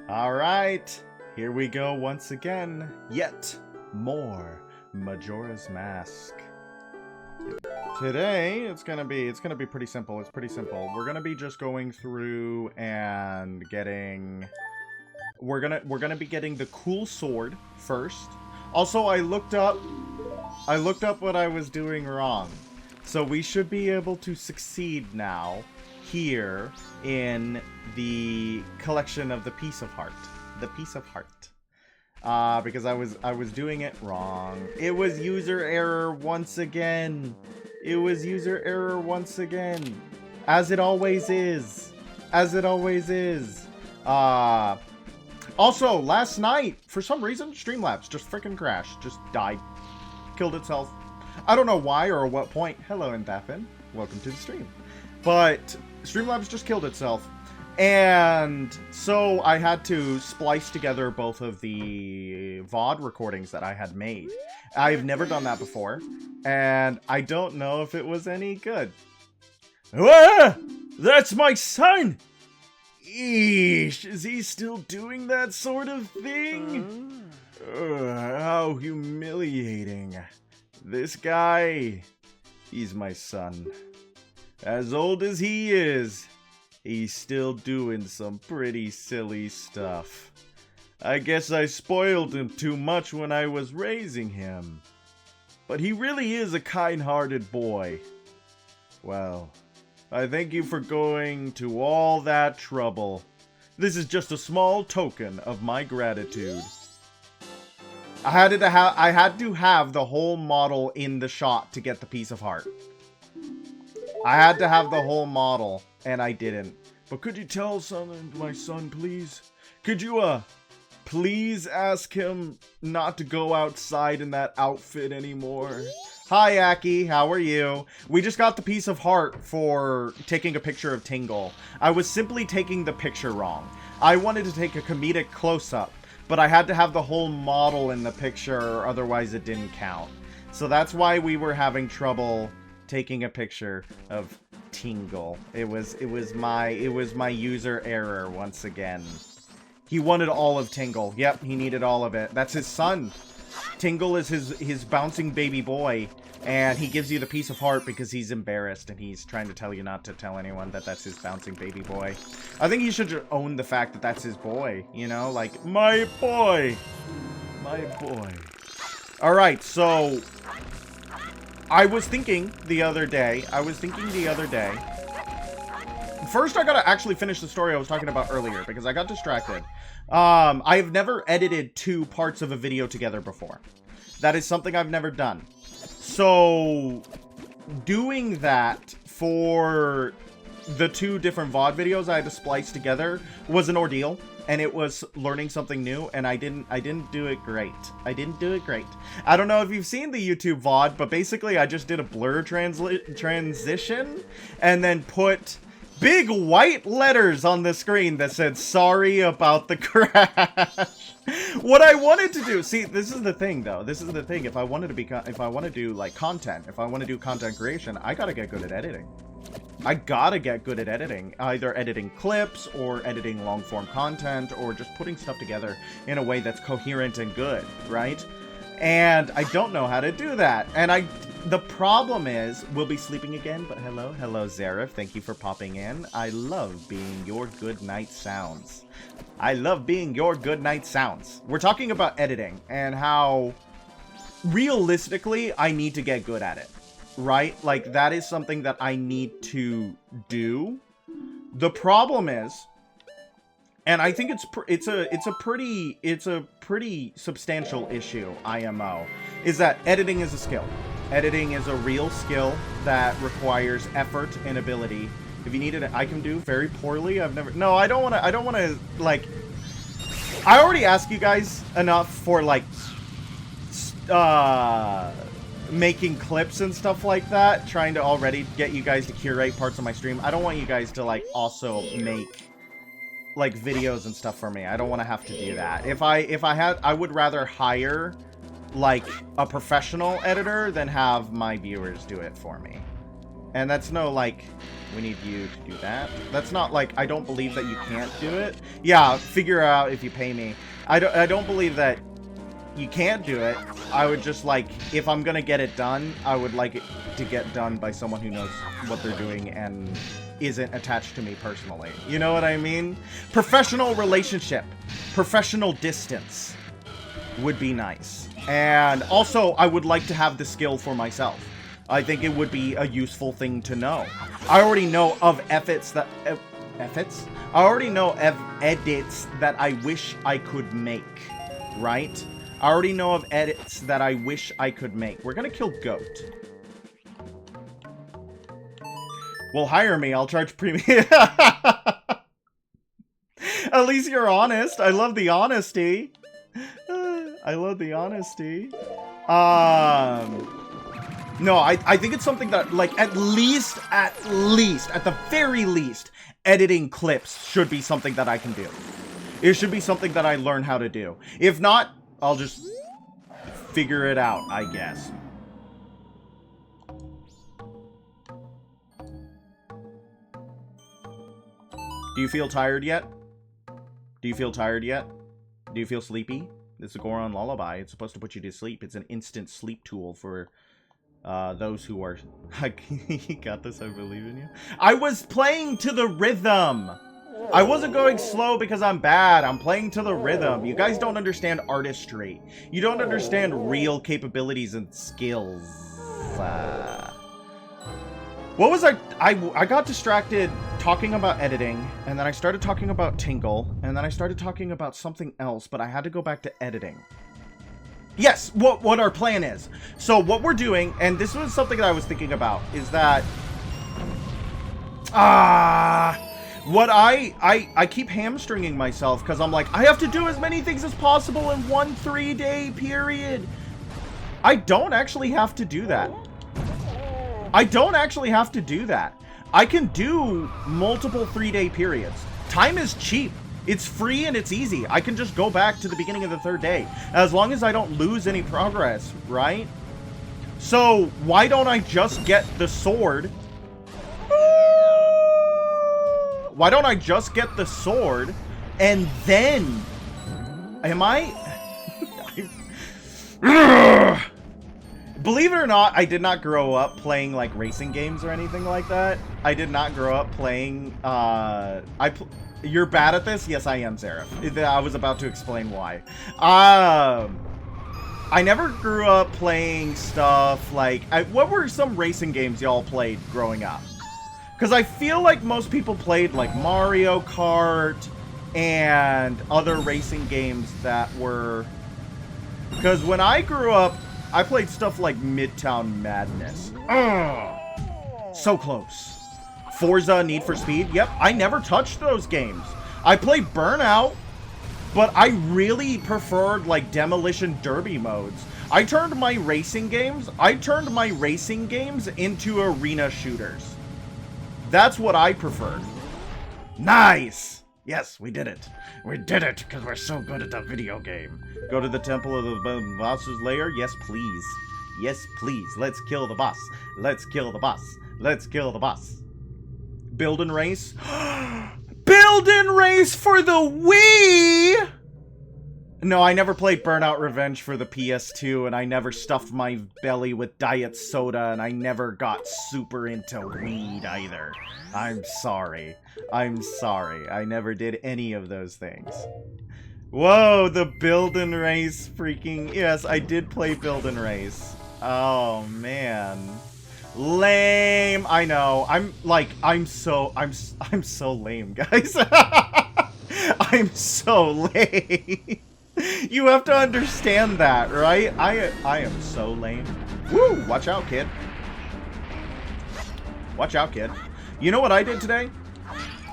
Alright, here we go once again. Yet more Majora's Mask. Today, it's gonna be pretty simple. It's pretty simple. We're gonna be just going through and getting... We're gonna be getting the cool sword first. Also, I looked up what I was doing wrong. So we should be able to succeed now here in the collection of the Piece of Heart. The Piece of Heart. Because I was doing it wrong. It was user error once again. It was user error once again. As it always is. As it always is. Also, last night, for some reason, Streamlabs just freaking crashed. Just died. Killed itself. I don't know why or at what point. Hello, Endafin. Welcome to the stream. But Streamlabs just killed itself. And so I had to splice together both of the VOD recordings that I had made. I've never done that before. And I don't know if it was any good. Ah! That's my son! Eesh, is he still doing that sort of thing? How humiliating. This guy, he's my son. As old as he is, he's still doing some pretty silly stuff. I guess I spoiled him too much when I was raising him. But he really is a kind-hearted boy. Well, I thank you for going to all that trouble. This is just a small token of my gratitude. I had to have the whole model in the shot to get the Piece of Heart. I had to have the whole model, and I didn't. But could you tell my son, please? Could you, please ask him not to go outside in that outfit anymore? Hi, Aki. How are you? We just got the Piece of Heart for taking a picture of Tingle. I was simply taking the picture wrong. I wanted to take a comedic close-up, but I had to have the whole model in the picture, or otherwise it didn't count. So that's why we were having trouble taking a picture of Tingle. It was my user error once again. He wanted all of Tingle. Yep, he needed all of it. That's his son. Tingle is his bouncing baby boy, and he gives you the Piece of Heart because he's embarrassed and he's trying to tell you not to tell anyone that that's his bouncing baby boy. I think he should own the fact that that's his boy, you know? Like, my boy! My boy. Alright, so... I was thinking the other day... First, I gotta actually finish the story I was talking about earlier, because I got distracted. I've never edited two parts of a video together before. That is something I've never done. So, doing that for the two different VOD videos I had to splice together was an ordeal, and it was learning something new, and I didn't do it great. I didn't do it great. I don't know if you've seen the YouTube VOD, but basically I just did a blur transition, and then put big white letters on the screen that said, "Sorry about the crash." What I wanted to do, see, this is the thing though. This is the thing. If I want to do like content, if I want to do content creation, I gotta get good at editing. I gotta get good at editing. Either editing clips or editing long form content or just putting stuff together in a way that's coherent and good, right? And I don't know how to do that. And the problem is, we'll be sleeping again, but hello, Zarif, thank you for popping in. I love being your good night sounds. I love being your good night sounds. We're talking about editing and how realistically I need to get good at it, right? Like, that is something that I need to do. The problem is, and I think it's a pretty substantial issue, IMO, is that editing is a skill. Editing is a real skill that requires effort and ability. If you need it, I can do very poorly. I don't want to, like, I already asked you guys enough for, like, making clips and stuff like that, trying to already get you guys to curate parts of my stream. I don't want you guys to, like, also make, like, videos and stuff for me. I don't want to have to do that. If I had, I would rather hire, like, a professional editor than have my viewers do it for me. And that's no, like, we need you to do that. That's not, like, I don't believe that you can't do it. Yeah, figure out if you pay me. I don't believe that you can't do it. I would just, like, if I'm gonna get it done, I would like it to get done by someone who knows what they're doing and isn't attached to me personally. You know what I mean? Professional relationship. Professional distance would be nice. And also, I would like to have the skill for myself. I think it would be a useful thing to know. I already know of edits that... edits? I already know of edits that I wish I could make. Right? I already know of edits that I wish I could make. We're gonna kill Goat. Well, hire me. I'll charge premium. At least you're honest. I love the honesty. I love the honesty. No, I think it's something that, like, at the very least, editing clips should be something that I can do. It should be something that I learn how to do. If not, I'll just figure it out, I guess. Do you feel tired yet? Do you feel tired yet? Do you feel sleepy? This is a Goron Lullaby. It's supposed to put you to sleep. It's an instant sleep tool for those who are... You got this, I believe in you. I was playing to the rhythm! I wasn't going slow because I'm bad. I'm playing to the rhythm. You guys don't understand artistry. You don't understand real capabilities and skills. What was I got distracted talking about editing, and then I started talking about Tingle, and then I started talking about something else, but I had to go back to editing. Yes, what our plan is. So what we're doing, and this was something that I was thinking about, is that... what I keep hamstringing myself, because I'm like, I have to do as many things as possible in one 3-day period. I don't actually have to do that. I don't actually have to do that. I can do multiple 3-day periods. Time is cheap. It's free and it's easy. I can just go back to the beginning of the 3rd day. As long as I don't lose any progress, right? So, why don't I just get the sword? Why don't I just get the sword? And then... Am I... Believe it or not, I did not grow up playing, like, racing games or anything like that. I did not grow up playing, You're bad at this? Yes, I am, Seraph. I was about to explain why. I never grew up playing stuff like... what were some racing games y'all played growing up? Because I feel like most people played, like, Mario Kart and other racing games that were... Because when I grew up, I played stuff like Midtown Madness. So close. Forza, Need for Speed. Yep, I never touched those games. I played Burnout, but I really preferred, like, Demolition Derby modes. I turned my racing games into arena shooters. That's what I preferred. Nice! Yes, we did it. We did it, because we're so good at the video game. Go to the Temple of the Boss's Lair? Yes, please. Yes, please. Let's kill the boss. Let's kill the boss. Let's kill the boss. Build and race? Build and race for the Wii! No, I never played Burnout Revenge for the PS2, and I never stuffed my belly with diet soda, and I never got super into weed either. I'm sorry. I'm sorry. I never did any of those things. Whoa, the Build and Race freaking... Yes, I did play Build and Race. Oh, man. Lame. I know. I'm so lame, guys. I'm so lame. You have to understand that, right? I am so lame. Woo! Watch out, kid. Watch out, kid. You know what I did today?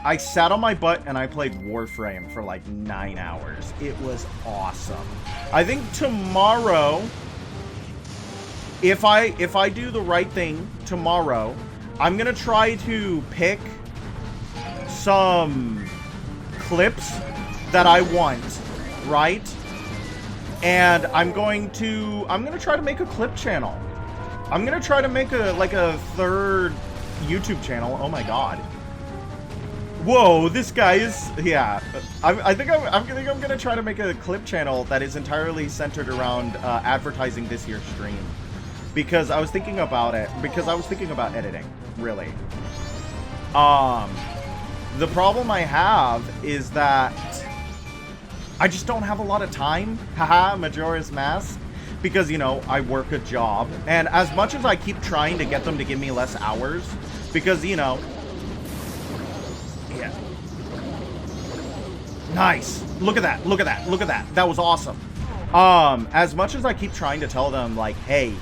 I sat on my butt and I played Warframe for like 9 hours. It was awesome. I think tomorrow, if I do the right thing tomorrow, I'm gonna try to pick some clips that I want, right? And I'm gonna try to make a clip channel. I'm gonna try to make a third YouTube channel. Oh my god. Whoa, this guy is... Yeah. I think I'm gonna try to make a clip channel that is entirely centered around advertising this year's stream. Because I was thinking about it. Because I was thinking about editing. Really. The problem I have is that I just don't have a lot of time. Haha, Majora's Mask. Because, you know, I work a job. And as much as I keep trying to get them to give me less hours, because, you know... Yeah. Nice. Look at that. Look at that. Look at that. That was awesome. As much as I keep trying to tell them, like, hey,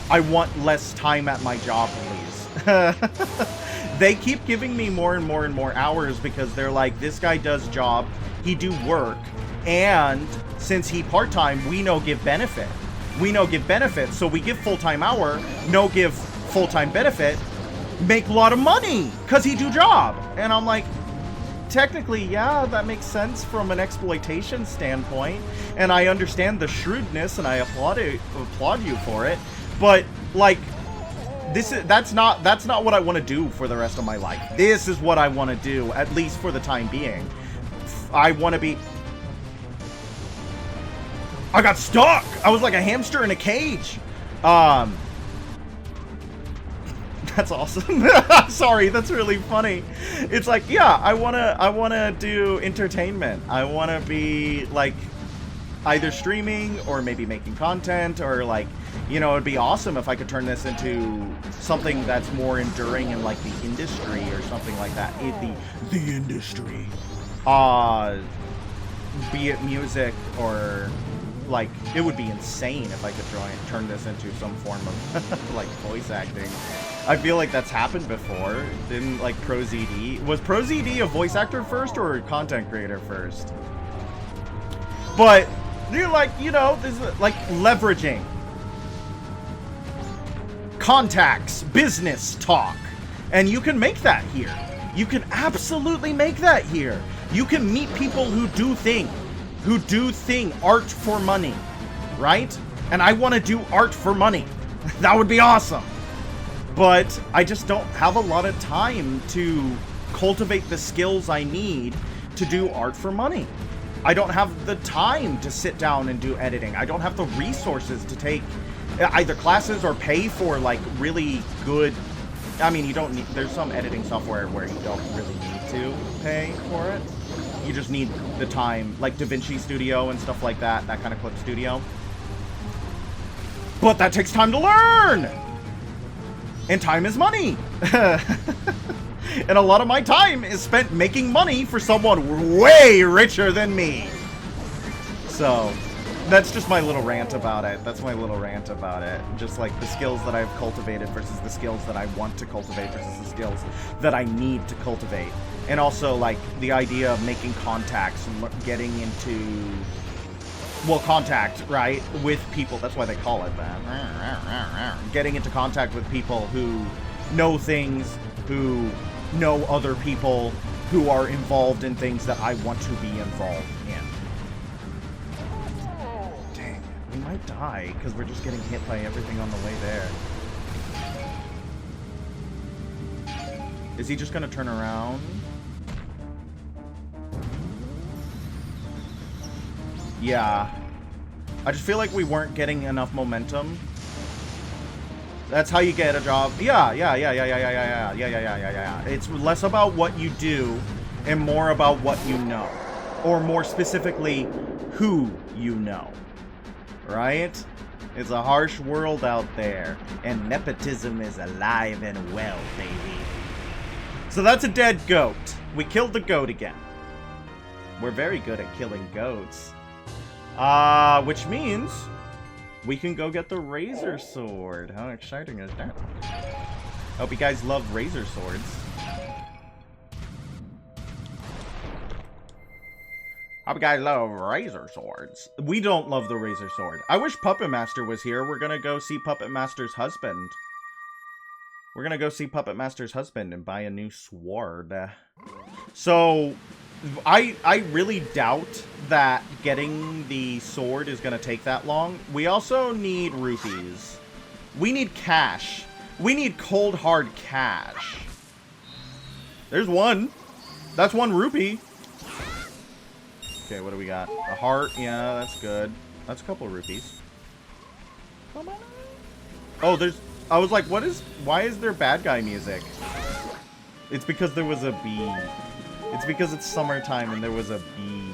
I want less time at my job, please. They keep giving me more and more and more hours because they're like, this guy does job, he do work, and since he part-time, we no give benefit. We no give benefit, so we give full-time hour, no give full-time benefit, make a lot of money, because he do job. And I'm like, technically, yeah, that makes sense from an exploitation standpoint, and I understand the shrewdness, and I applaud you for it, but, like, that's not what I want to do for the rest of my life. This is what I want to do, at least for the time being. I want to be... I got stuck! I was like a hamster in a cage! That's awesome. Sorry, that's really funny. It's like, yeah, I wanna do entertainment. I wanna be, like, either streaming or maybe making content, or, like, you know, it'd be awesome if I could turn this into something that's more enduring in, like, the industry or something like that. The industry. Be it music or, like, it would be insane if I could turn this into some form of, like, voice acting. I feel like that's happened before. Didn't, like, ProZD... Was ProZD a voice actor first or a content creator first? But, you're like, you know, there's, like, leveraging. Contacts, business talk. And you can make that here. You can absolutely make that here. You can meet people who do art for money, right? And I want to do art for money. That would be awesome. But I just don't have a lot of time to cultivate the skills I need to do art for money. I don't have the time to sit down and do editing. I don't have the resources to take either classes or pay for, like, really good... I mean, you don't need... There's some editing software where you don't really need to pay for it. You just need the time, like DaVinci Studio and stuff like that, that kind of clip studio. But that takes time to learn! And time is money! And a lot of my time is spent making money for someone way richer than me. So, that's just my little rant about it. That's my little rant about it. Just like the skills that I've cultivated versus the skills that I want to cultivate versus the skills that I need to cultivate. And also, like, the idea of making contacts and getting into... Well, contact, right, with people. That's why they call it that. Getting into contact with people who know things, who know other people, who are involved in things that I want to be involved in. Dang, we might die because we're just getting hit by everything on the way there. Is he just going to turn around? Yeah. I just feel like we weren't getting enough momentum. That's how you get a job. Yeah. It's less about what you do and more about what you know. Or more specifically, who you know. Right? It's a harsh world out there. And nepotism is alive and well, baby. So that's a dead goat. We killed the goat again. We're very good at killing goats. Which means we can go get the razor sword. How exciting is that? Hope you guys love razor swords. Hope you guys love razor swords. We don't love the razor sword. I wish Puppet Master was here. We're gonna go see Puppet Master's husband. We're gonna go see Puppet Master's husband and buy a new sword. So... I really doubt that getting the sword is going to take that long. We also need rupees. We need cash. We need cold hard cash. There's one. That's 1 rupee. Okay, what do we got? A heart. Yeah, that's good. That's a couple of rupees. Come on. Oh, there's... I was like, why is there bad guy music? It's because there was a bee. It's because it's summertime and there was a bee.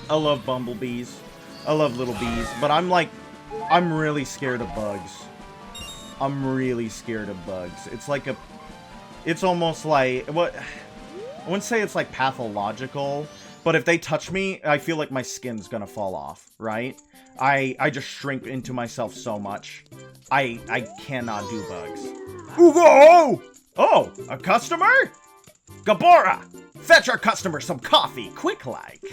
I love bumblebees. I love little bees. But I'm like... I'm really scared of bugs. I'm really scared of bugs. It's like a... It's almost like... What... I wouldn't say it's like pathological, but if they touch me, I feel like my skin's gonna fall off, right? I just shrink into myself so much. I cannot do bugs. Whoa! Oh, a customer? Gabora! Fetch our customer some coffee, quick like.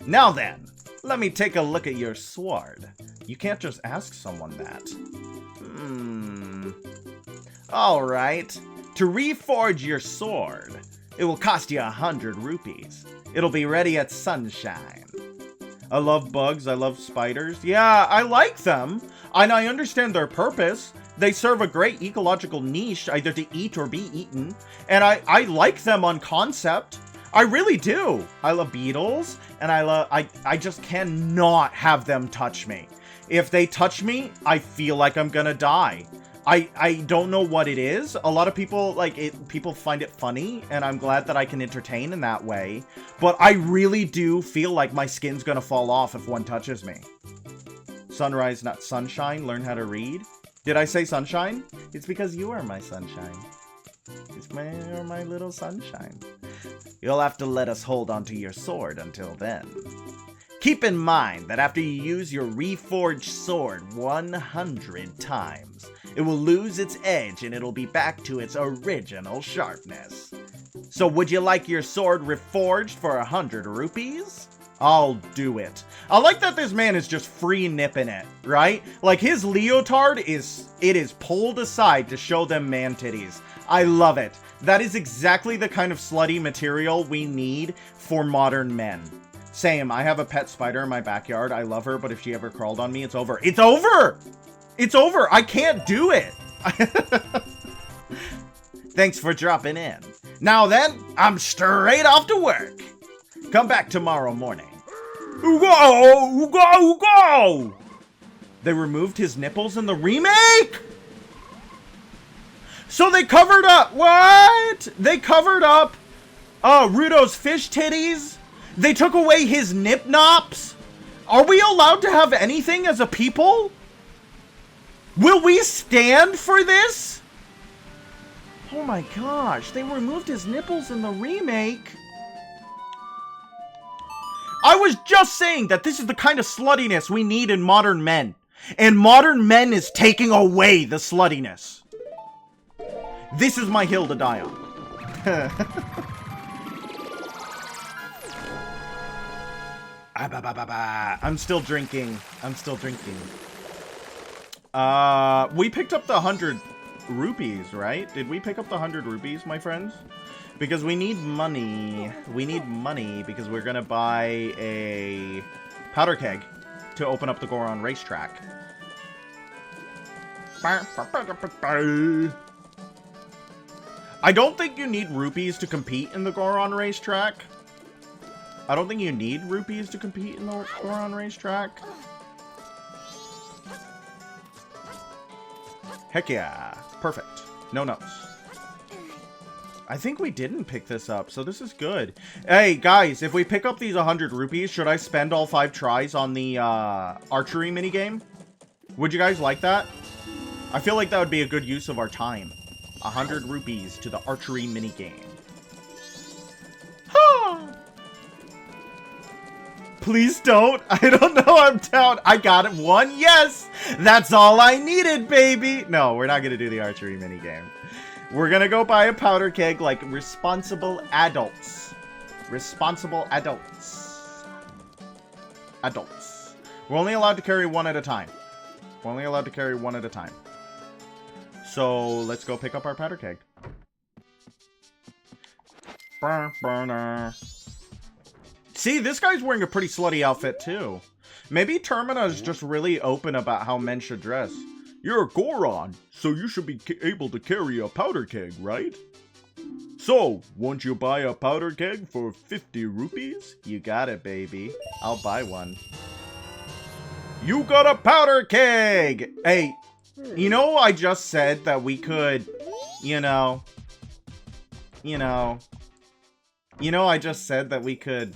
Now then, let me take a look at your sword. You can't just ask someone that. Alright. To reforge your sword, it will cost you 100 rupees. It'll be ready at sunshine. I love bugs. I love spiders. Yeah, I like them. And I understand their purpose. They serve a great ecological niche, either to eat or be eaten. And I like them on concept. I really do. I love beetles. And I just cannot have them touch me. If they touch me, I feel like I'm gonna die. I don't know what it is. A lot of people like it. People find it funny, and I'm glad that I can entertain in that way. But I really do feel like my skin's gonna fall off if one touches me. Sunrise, not sunshine. Learn how to read. Did I say sunshine? It's because you are my sunshine. You're my little sunshine. You'll have to let us hold onto your sword until then. Keep in mind that after you use your reforged sword 100 times, it will lose its edge and it'll be back to its original sharpness. So would you like your sword reforged for 100 rupees? I'll do it. I like that this man is just free nipping it, right? Like his leotard is pulled aside to show them man titties. I love it. That is exactly the kind of slutty material we need for modern men. Same, I have a pet spider in my backyard. I love her, but if she ever crawled on me, it's over. It's over! It's over! I can't do it! Thanks for dropping in. Now then, I'm straight off to work. Come back tomorrow morning. Ooga, ooga, ooga! They removed his nipples in the remake? So they covered up... What? They covered up... Rudo's fish titties? They took away his nip-nops? Are we allowed to have anything as a people? Will we stand for this? Oh my gosh, they removed his nipples in the remake. I was just saying that this is the kind of sluttiness we need in modern men. And modern men is taking away the sluttiness. This is my hill to die on. I'm still drinking. I'm still drinking. We picked up the 100 rupees, right? Did we pick up the 100 rupees, my friends? Because we need money. We need money because we're gonna buy a powder keg to open up the Goron racetrack. I don't think you need rupees to compete in the Goron racetrack. I don't think you need rupees to compete in the Goron racetrack. Heck yeah. Perfect. No notes. I think we didn't pick this up, so this is good. Hey, guys, if we pick up these 100 rupees, should I spend all 5 tries on the archery minigame? Would you guys like that? I feel like that would be a good use of our time. 100 rupees to the archery minigame. Please don't. I don't know. I'm down. I got it. 1. Yes. That's all I needed, baby. No, we're not going to do the archery minigame. We're going to go buy a powder keg like responsible adults. Responsible adults. Adults. We're only allowed to carry 1 at a time. We're only allowed to carry 1 at a time. So let's go pick up our powder keg. Burner. See, this guy's wearing a pretty slutty outfit, too. Maybe Termina's just really open about how men should dress. You're a Goron, so you should be able to carry a powder keg, right? So, won't you buy a powder keg for 50 rupees? You got it, baby. I'll buy one. You got a powder keg! Hey, you know I just said that we could, I just said that we could,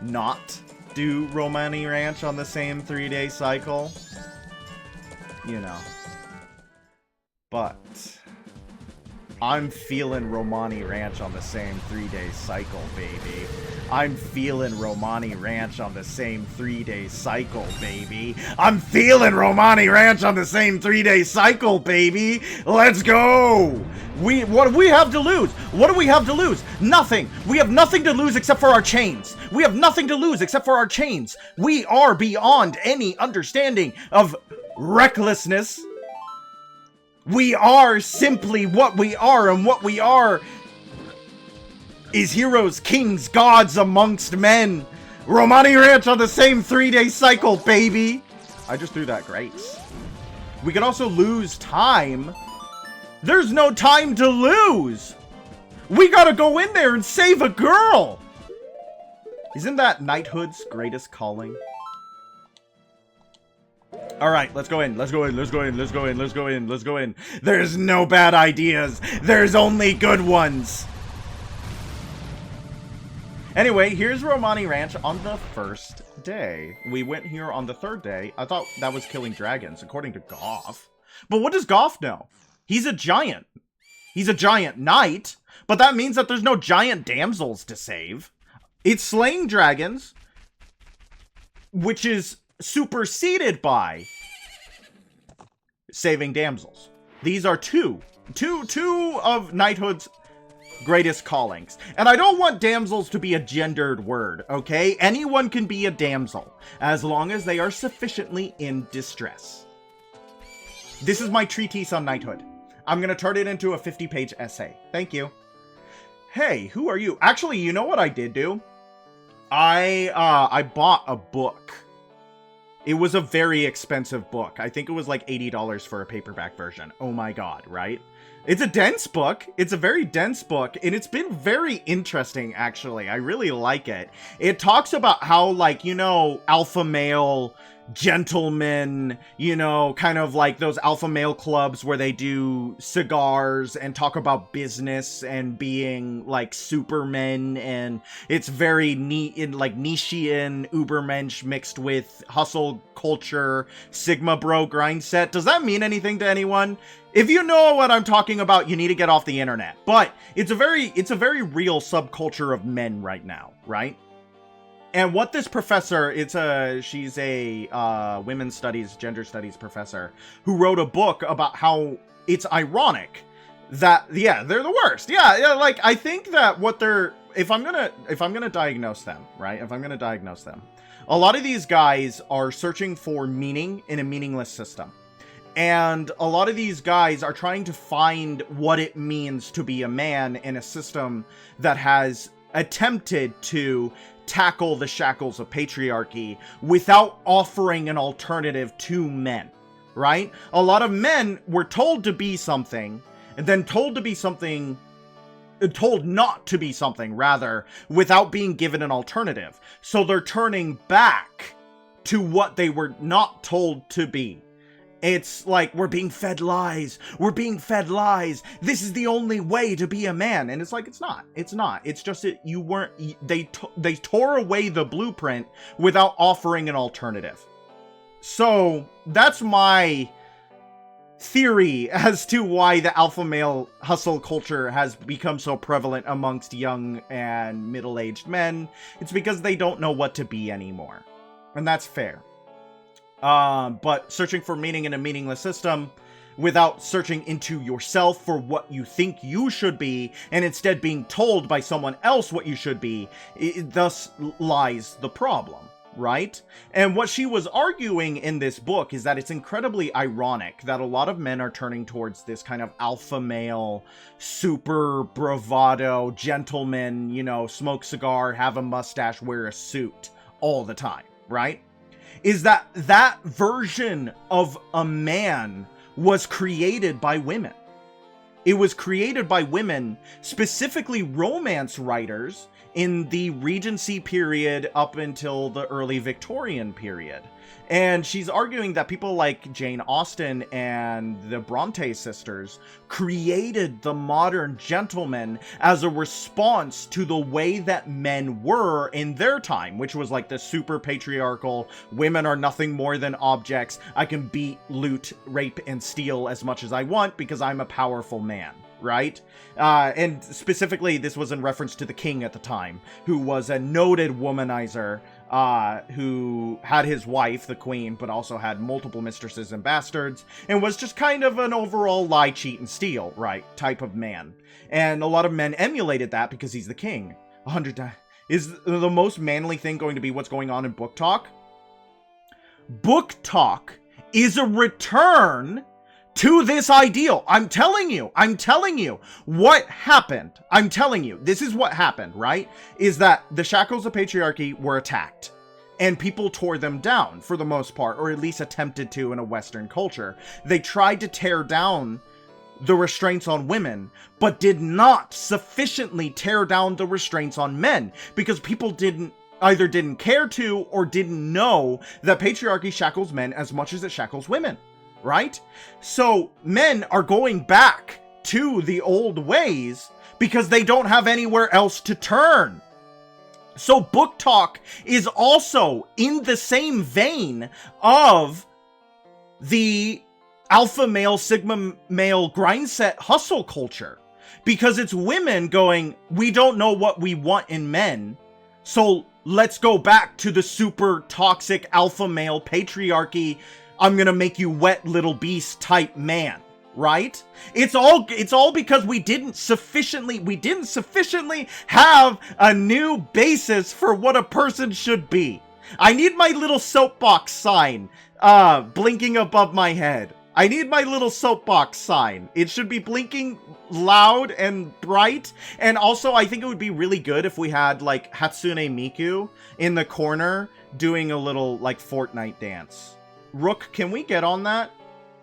not do Romani Ranch on the same 3-day cycle. But I'm feeling Romani Ranch on the same 3-day cycle, baby. I'm feeling Romani Ranch on the same 3-day cycle, baby. I'm feeling Romani Ranch on the same 3-day cycle, baby. Let's go! What do we have to lose? What do we have to lose? Nothing. We have nothing to lose except for our chains. We have nothing to lose except for our chains. We are beyond any understanding of recklessness. We are simply what we are, and what we are is heroes, kings, gods amongst men. Romani Ranch on the same 3-day cycle, baby. I just threw that grace. We can also lose time. There's no time to lose. We gotta go in there and save a girl. Isn't that knighthood's greatest calling? Alright, let's go in. Let's go in. Let's go in. Let's go in. Let's go in. Let's go in. There's no bad ideas. There's only good ones. Anyway, here's Romani Ranch on the first day. We went here on the 3rd day. I thought that was killing dragons, according to Goff. But what does Goff know? He's a giant. He's a giant knight, but that means that there's no giant damsels to save. It's slaying dragons, which is superseded by saving damsels. These are two of knighthood's greatest callings. And I don't want damsels to be a gendered word, okay? Anyone can be a damsel, as long as they are sufficiently in distress. This is my treatise on knighthood. I'm gonna turn it into a 50-page essay. Thank you. Hey, who are you? Actually, you know what I did do? I bought a book. It was a very expensive book. I think it was like $80 for a paperback version. Oh my god, right? It's a dense book. It's a very dense book, and it's been very interesting, actually. I really like it. It talks about how, like, alpha male gentlemen, kind of like those alpha male clubs where they do cigars and talk about business and being like supermen, and it's very neat in like Nietzschean Ubermensch mixed with hustle culture, Sigma bro grind set. Does that mean anything to anyone? If you know what I'm talking about, you need to get off the internet. But it's a very real subculture of men right now, right? And what this professor, she's a women's studies, gender studies professor who wrote a book about how it's ironic that, yeah, they're the worst. Yeah, like, I think that what they're, if I'm gonna diagnose them, right? If I'm gonna diagnose them, a lot of these guys are searching for meaning in a meaningless system. And a lot of these guys are trying to find what it means to be a man in a system that has attempted to tackle the shackles of patriarchy without offering an alternative to men, right? A lot of men were told to be something, and then told not to be something, rather, without being given an alternative. So they're turning back to what they were not told to be. It's like, we're being fed lies. We're being fed lies. This is the only way to be a man. And it's like, it's not. It's not. It's just that you weren't, they tore away the blueprint without offering an alternative. So that's my theory as to why the alpha male hustle culture has become so prevalent amongst young and middle-aged men. It's because they don't know what to be anymore. And that's fair. But searching for meaning in a meaningless system without searching into yourself for what you think you should be, and instead being told by someone else what you should be, thus lies the problem, right? And what she was arguing in this book is that it's incredibly ironic that a lot of men are turning towards this kind of alpha male, super bravado, gentleman, you know, smoke cigar, have a mustache, wear a suit all the time, right? Is that version of a man was created by women. It was created by women, specifically romance writers, in the Regency period up until the early Victorian period. And she's arguing that people like Jane Austen and the Bronte sisters created the modern gentleman as a response to the way that men were in their time, which was like the super patriarchal, women are nothing more than objects, I can beat, loot, rape, and steal as much as I want because I'm a powerful man. Right? And specifically, this was in reference to the king at the time, who was a noted womanizer, who had his wife, the queen, but also had multiple mistresses and bastards, and was just kind of an overall lie, cheat, and steal, right, type of man. And a lot of men emulated that because he's the king. 100 times. Is the most manly thing going to be what's going on in Book Talk? Book Talk is a return to this ideal. I'm telling you what happened. I'm telling you, this is what happened, right? Is that the shackles of patriarchy were attacked and people tore them down for the most part, or at least attempted to in a Western culture. They tried to tear down the restraints on women, but did not sufficiently tear down the restraints on men because people either didn't care to or didn't know that patriarchy shackles men as much as it shackles women. Right? So men are going back to the old ways because they don't have anywhere else to turn. So Book Talk is also in the same vein of the alpha male, sigma male grind set hustle culture, because it's women going, we don't know what we want in men, so let's go back to the super toxic alpha male patriarchy, I'm gonna make you wet little beast type man, right? It's all because we didn't sufficiently have a new basis for what a person should be. I need my little soapbox sign blinking above my head. I need my little soapbox sign. It should be blinking loud and bright. And also, I think it would be really good if we had, like, Hatsune Miku in the corner doing a little, like, Fortnite dance. Rook, can we get on that?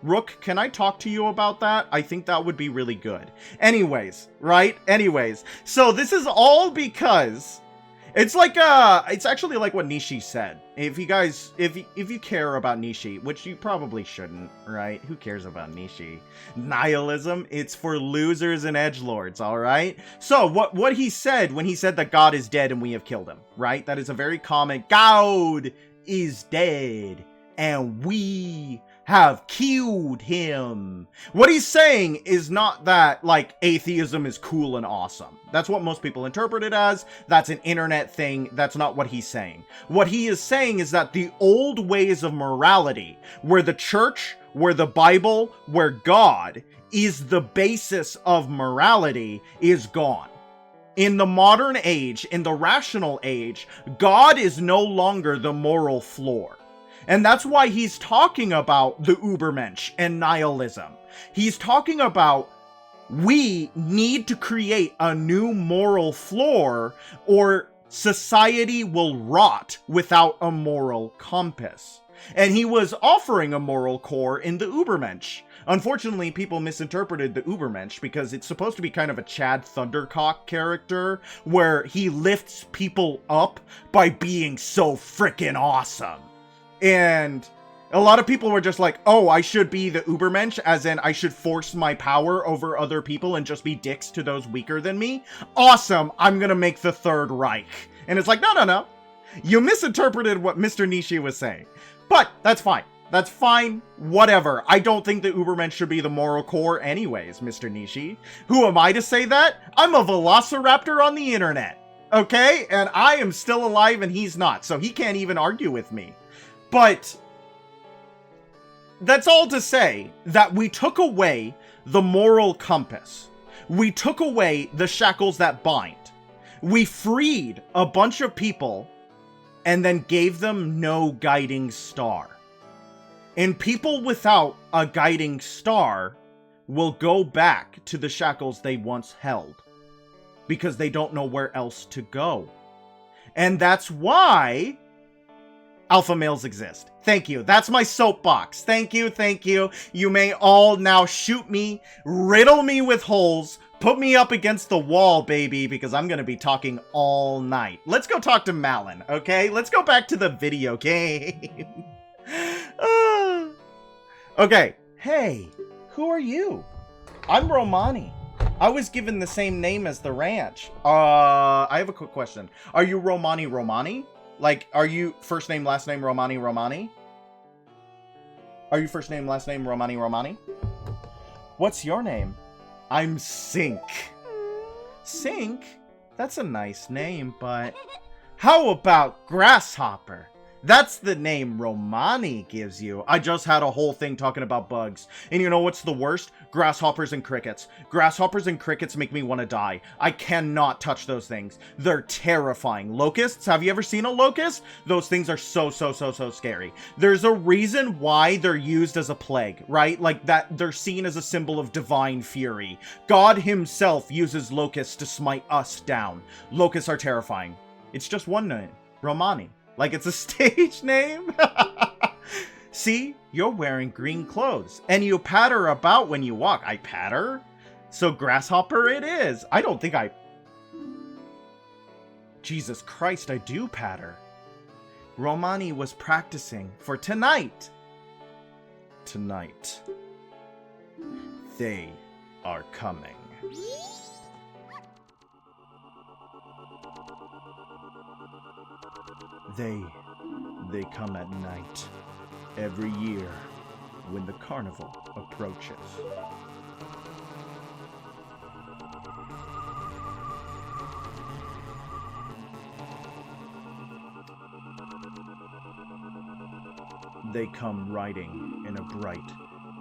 Rook, can I talk to you about that? I think that would be really good. Anyways, right? Anyways, so this is all because it's like, it's actually like what Nishi said. If you guys, if you care about Nishi, which you probably shouldn't, right? Who cares about Nishi? Nihilism, it's for losers and edgelords, alright? So, what he said when he said that God is dead and we have killed him, right? That is a very common, God is dead and we have killed him. What he's saying is not that, like, atheism is cool and awesome. That's what most people interpret it as. That's an internet thing. That's not what he's saying. What he is saying is that the old ways of morality, where the church, where the Bible, where God is the basis of morality, is gone. In the modern age, in the rational age, God is no longer the moral floor. And that's why he's talking about the Ubermensch and nihilism. He's talking about we need to create a new moral floor or society will rot without a moral compass. And he was offering a moral core in the Ubermensch. Unfortunately, people misinterpreted the Ubermensch because it's supposed to be kind of a Chad Thundercock character where he lifts people up by being so freaking awesome. And a lot of people were just like, oh, I should be the Ubermensch, as in I should force my power over other people and just be dicks to those weaker than me. Awesome, I'm gonna make the Third Reich. And it's like, no. You misinterpreted what Mr. Nishi was saying. But that's fine. That's fine. Whatever. I don't think the Ubermensch should be the moral core anyways, Mr. Nishi. Who am I to say that? I'm a velociraptor on the internet. Okay? And I am still alive and he's not. So he can't even argue with me. But that's all to say that we took away the moral compass. We took away the shackles that bind. We freed a bunch of people and then gave them no guiding star. And people without a guiding star will go back to the shackles they once held because they don't know where else to go. And that's why alpha males exist. Thank you. That's my soapbox. Thank you, thank you. You may all now shoot me, riddle me with holes, put me up against the wall, baby, because I'm gonna be talking all night. Let's go talk to Malin, okay? Let's go back to the video game. Okay. Hey, who are you? I'm Romani. I was given the same name as the ranch. I have a quick question. Are you Romani? Like, are you first name, last name, Romani? Are you first name, last name, Romani? What's your name? I'm Sink. Sink? That's a nice name, but how about Grasshopper? That's the name Romani gives you. I just had a whole thing talking about bugs. And you know what's the worst? Grasshoppers and crickets. Grasshoppers and crickets make me want to die. I cannot touch those things. They're terrifying. Locusts? Have you ever seen a locust? Those things are so scary. There's a reason why they're used as a plague, right? Like that, they're seen as a symbol of divine fury. God himself uses locusts to smite us down. Locusts are terrifying. It's just one name. Romani. Like it's a stage name? See, you're wearing green clothes, and you patter about when you walk. I patter? So Grasshopper it is. I don't think I... Jesus Christ, I do patter. Romani was practicing for tonight. Tonight. They are coming. They come at night, every year, when the carnival approaches. They come riding in a bright,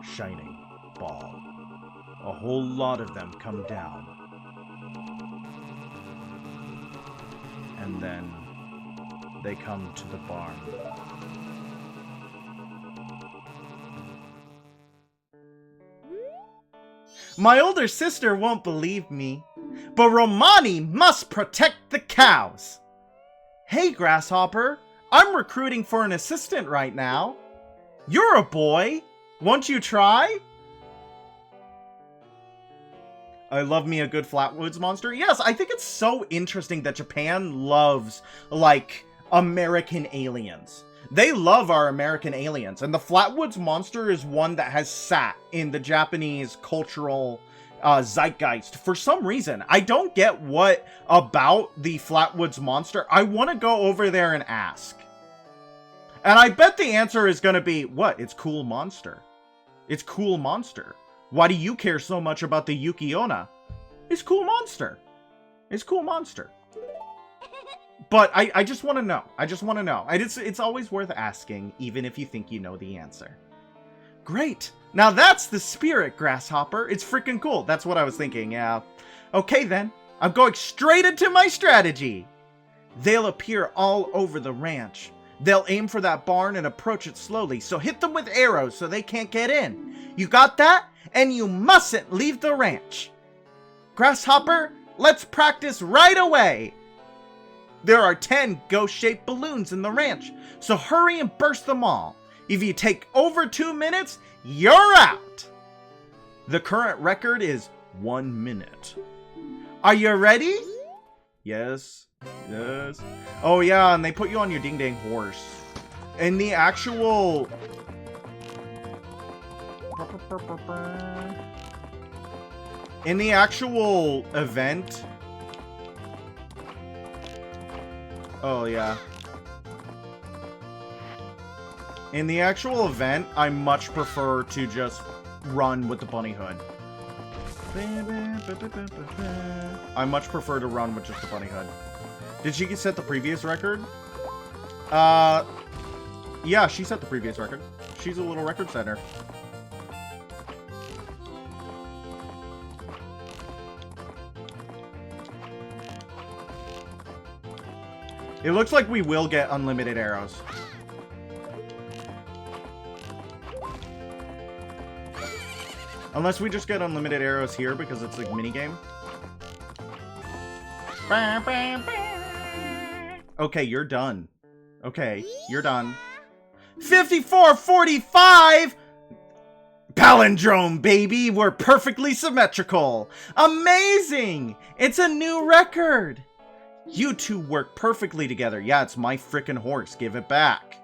shining ball. A whole lot of them come down. And then they come to the barn. My older sister won't believe me, but Romani must protect the cows. Hey, Grasshopper, I'm recruiting for an assistant right now. You're a boy. Won't you try? I love me a good Flatwoods monster. Yes, I think it's so interesting that Japan loves, like, American aliens. They love our American aliens, and the Flatwoods monster is one that has sat in the Japanese cultural zeitgeist for some reason. I don't get what about the Flatwoods monster. I want to go over there and ask. And I bet the answer is going to be, what? It's cool monster. It's cool monster. Why do you care so much about the Yuki-onna? It's cool monster. It's cool monster. But I just want to know. I just want to know. And it's always worth asking, even if you think you know the answer. Great. Now that's the spirit, Grasshopper. It's freaking cool. That's what I was thinking, yeah. Okay then. I'm going straight into my strategy. They'll appear all over the ranch. They'll aim for that barn and approach it slowly, so hit them with arrows so they can't get in. You got that? And you mustn't leave the ranch. Grasshopper, let's practice right away. There are 10 ghost-shaped balloons in the ranch, so hurry and burst them all. If you take over 2 minutes, you're out. The current record is 1 minute. Are you ready? Yes. Yes. Oh yeah, and they put you on your ding-dang horse. And the actual... In the actual event... Oh, yeah. In the actual event, I much prefer to just run with the bunny hood. I much prefer to run with just the bunny hood. Did she set the previous record? Yeah, she set the previous record. She's a little record setter. It looks like we will get unlimited arrows. Unless we just get unlimited arrows here because it's like minigame. Okay, you're done. Okay, you're done. 54-45! Palindrome, baby! We're perfectly symmetrical! Amazing! It's a new record! You two work perfectly together. Yeah, it's my frickin' horse. Give it back.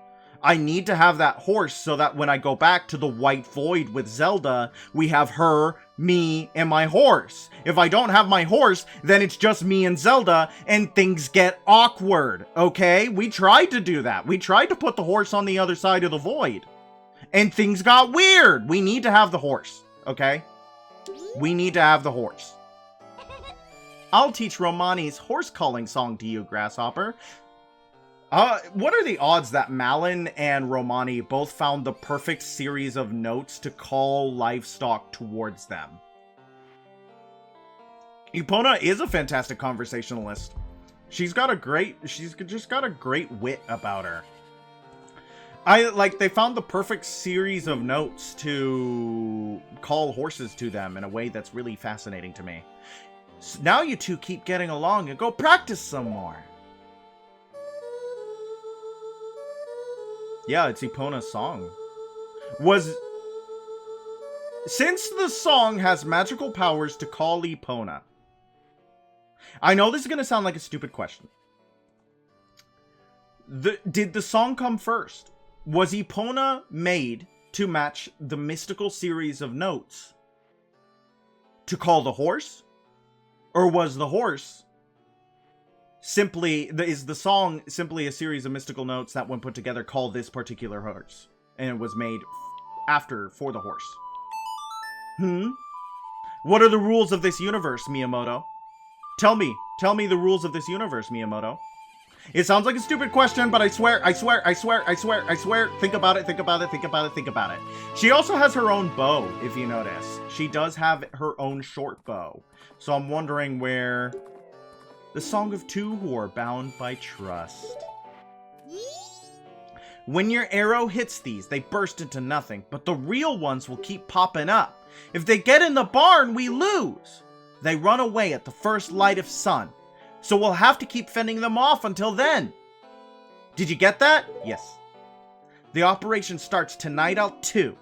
I need to have that horse so that when I go back to the White Void with Zelda, we have her, me, and my horse. If I don't have my horse, then it's just me and Zelda, and things get awkward, okay? We tried to do that. We tried to put the horse on the other side of the void, and things got weird. We need to have the horse, okay? We need to have the horse. I'll teach Romani's horse calling song to you, Grasshopper. What are the odds that Malon and Romani both found the perfect series of notes to call Livestock towards them? Epona is a fantastic conversationalist. She's just got a great wit about her. They found the perfect series of notes to call horses to them in a way that's really fascinating to me. So now you two keep getting along and go practice some more. Yeah, it's Epona's song. Since the song has magical powers to call Epona. I know this is going to sound like a stupid question. Did the song come first? Was Epona made to match the mystical series of notes to call the horse? Or was the horse is the song simply a series of mystical notes that, when put together, call this particular horse, and it was made for the horse? What are the rules of this universe, Miyamoto? Tell me the rules of this universe, Miyamoto. It sounds like a stupid question, but I swear. Think about it. She also has her own bow, if you notice. She does have her own short bow. So I'm wondering where... The Song of Two who are bound by trust. When your arrow hits these, they burst into nothing, but the real ones will keep popping up. If they get in the barn, we lose. They run away at the first light of sun, so we'll have to keep fending them off until then. Did you get that? Yes. The operation starts tonight at 2.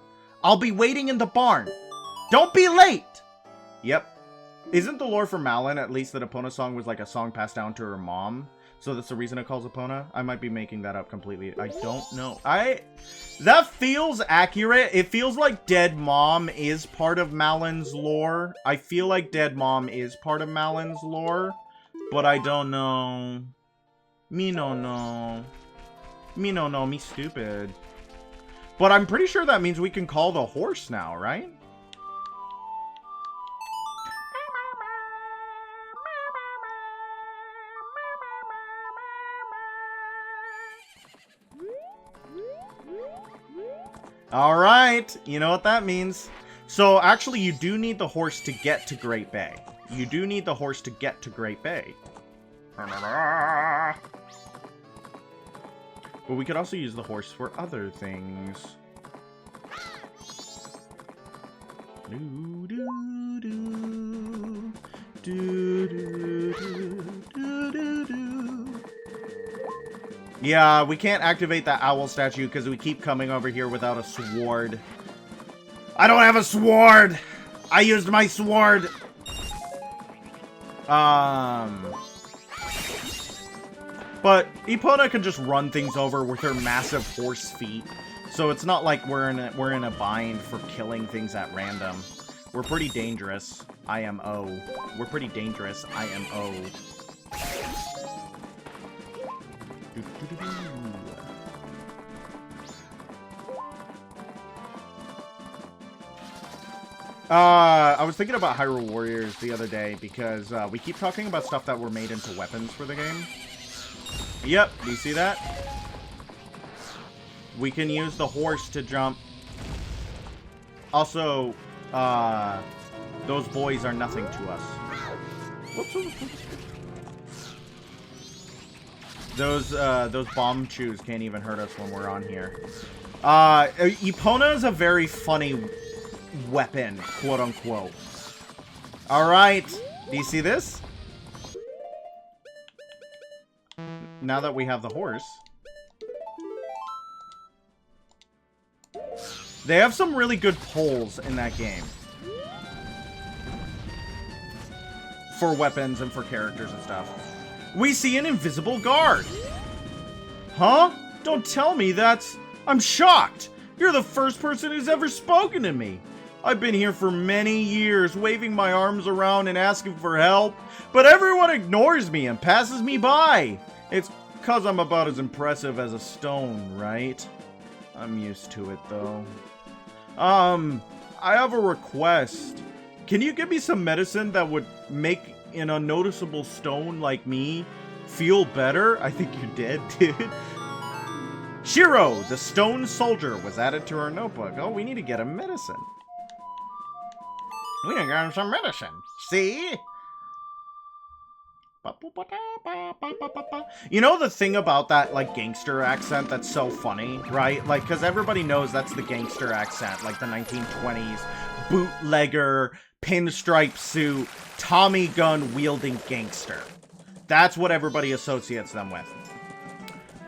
I'll be waiting in the barn. Don't be late! Yep. Isn't the lore for Malon at least that Epona's song was like a song passed down to her mom? So that's the reason it calls Epona? I might be making that up completely. I don't know. That feels accurate. It feels like Dead Mom is part of Malon's lore. I feel like Dead Mom is part of Malon's lore. But I don't know. Me no know. Me no know. Me stupid. But I'm pretty sure that means we can call the horse now, right? Alright, you know what that means. So, actually, you do need the horse to get to Great Bay. You do need the horse to get to Great Bay. But we could also use the horse for other things. Yeah, we can't activate that owl statue because we keep coming over here without a sword. I don't have a sword! I used my sword! But Epona can just run things over with her massive horse feet. So it's not like we're in a bind for killing things at random. We're pretty dangerous. IMO. We're pretty dangerous. IMO. I was thinking about Hyrule Warriors the other day because we keep talking about stuff that were made into weapons for the game. Yep, do you see that? We can use the horse to jump. Also, those boys are nothing to us. Whoops. Those bomb chews can't even hurt us when we're on here. Epona is a very funny weapon, quote unquote. Alright. Do you see this? Now that we have the horse. They have some really good pulls in that game. For weapons and for characters and stuff. We see an invisible guard. Huh? Don't tell me that's... I'm shocked. You're the first person who's ever spoken to me. I've been here for many years, waving my arms around and asking for help, but everyone ignores me and passes me by. It's because I'm about as impressive as a stone, right? I'm used to it, though. I have a request. Can you give me some medicine that would make an unnoticeable stone like me feel better? I think you're dead, dude. Shiro, the stone soldier, was added to her notebook. Oh, we need to get him medicine. We need to get him some medicine. See? You know the thing about that, like, gangster accent that's so funny, right? Like, because everybody knows that's the gangster accent, like the 1920s bootlegger, pinstripe suit, Tommy gun wielding gangster. That's what everybody associates them with.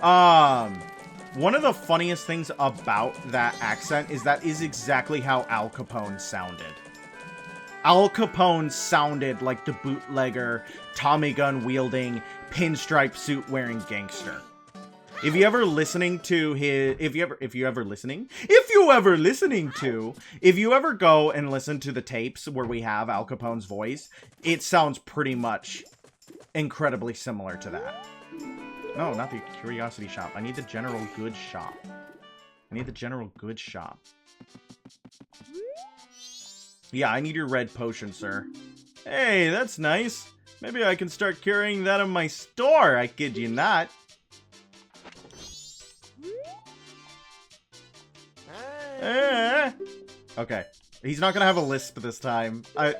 One of the funniest things about that accent is that is exactly how Al Capone sounded. Al Capone sounded like the bootlegger, Tommy gun wielding, pinstripe suit wearing gangster. If you ever go and listen to the tapes where we have Al Capone's voice, it sounds pretty much incredibly similar to that. No, not the curiosity shop. I need the general goods shop. Yeah, I need your red potion, sir. Hey, that's nice. Maybe I can start carrying that in my store. I kid you not. Okay. He's not gonna have a lisp this time. I'm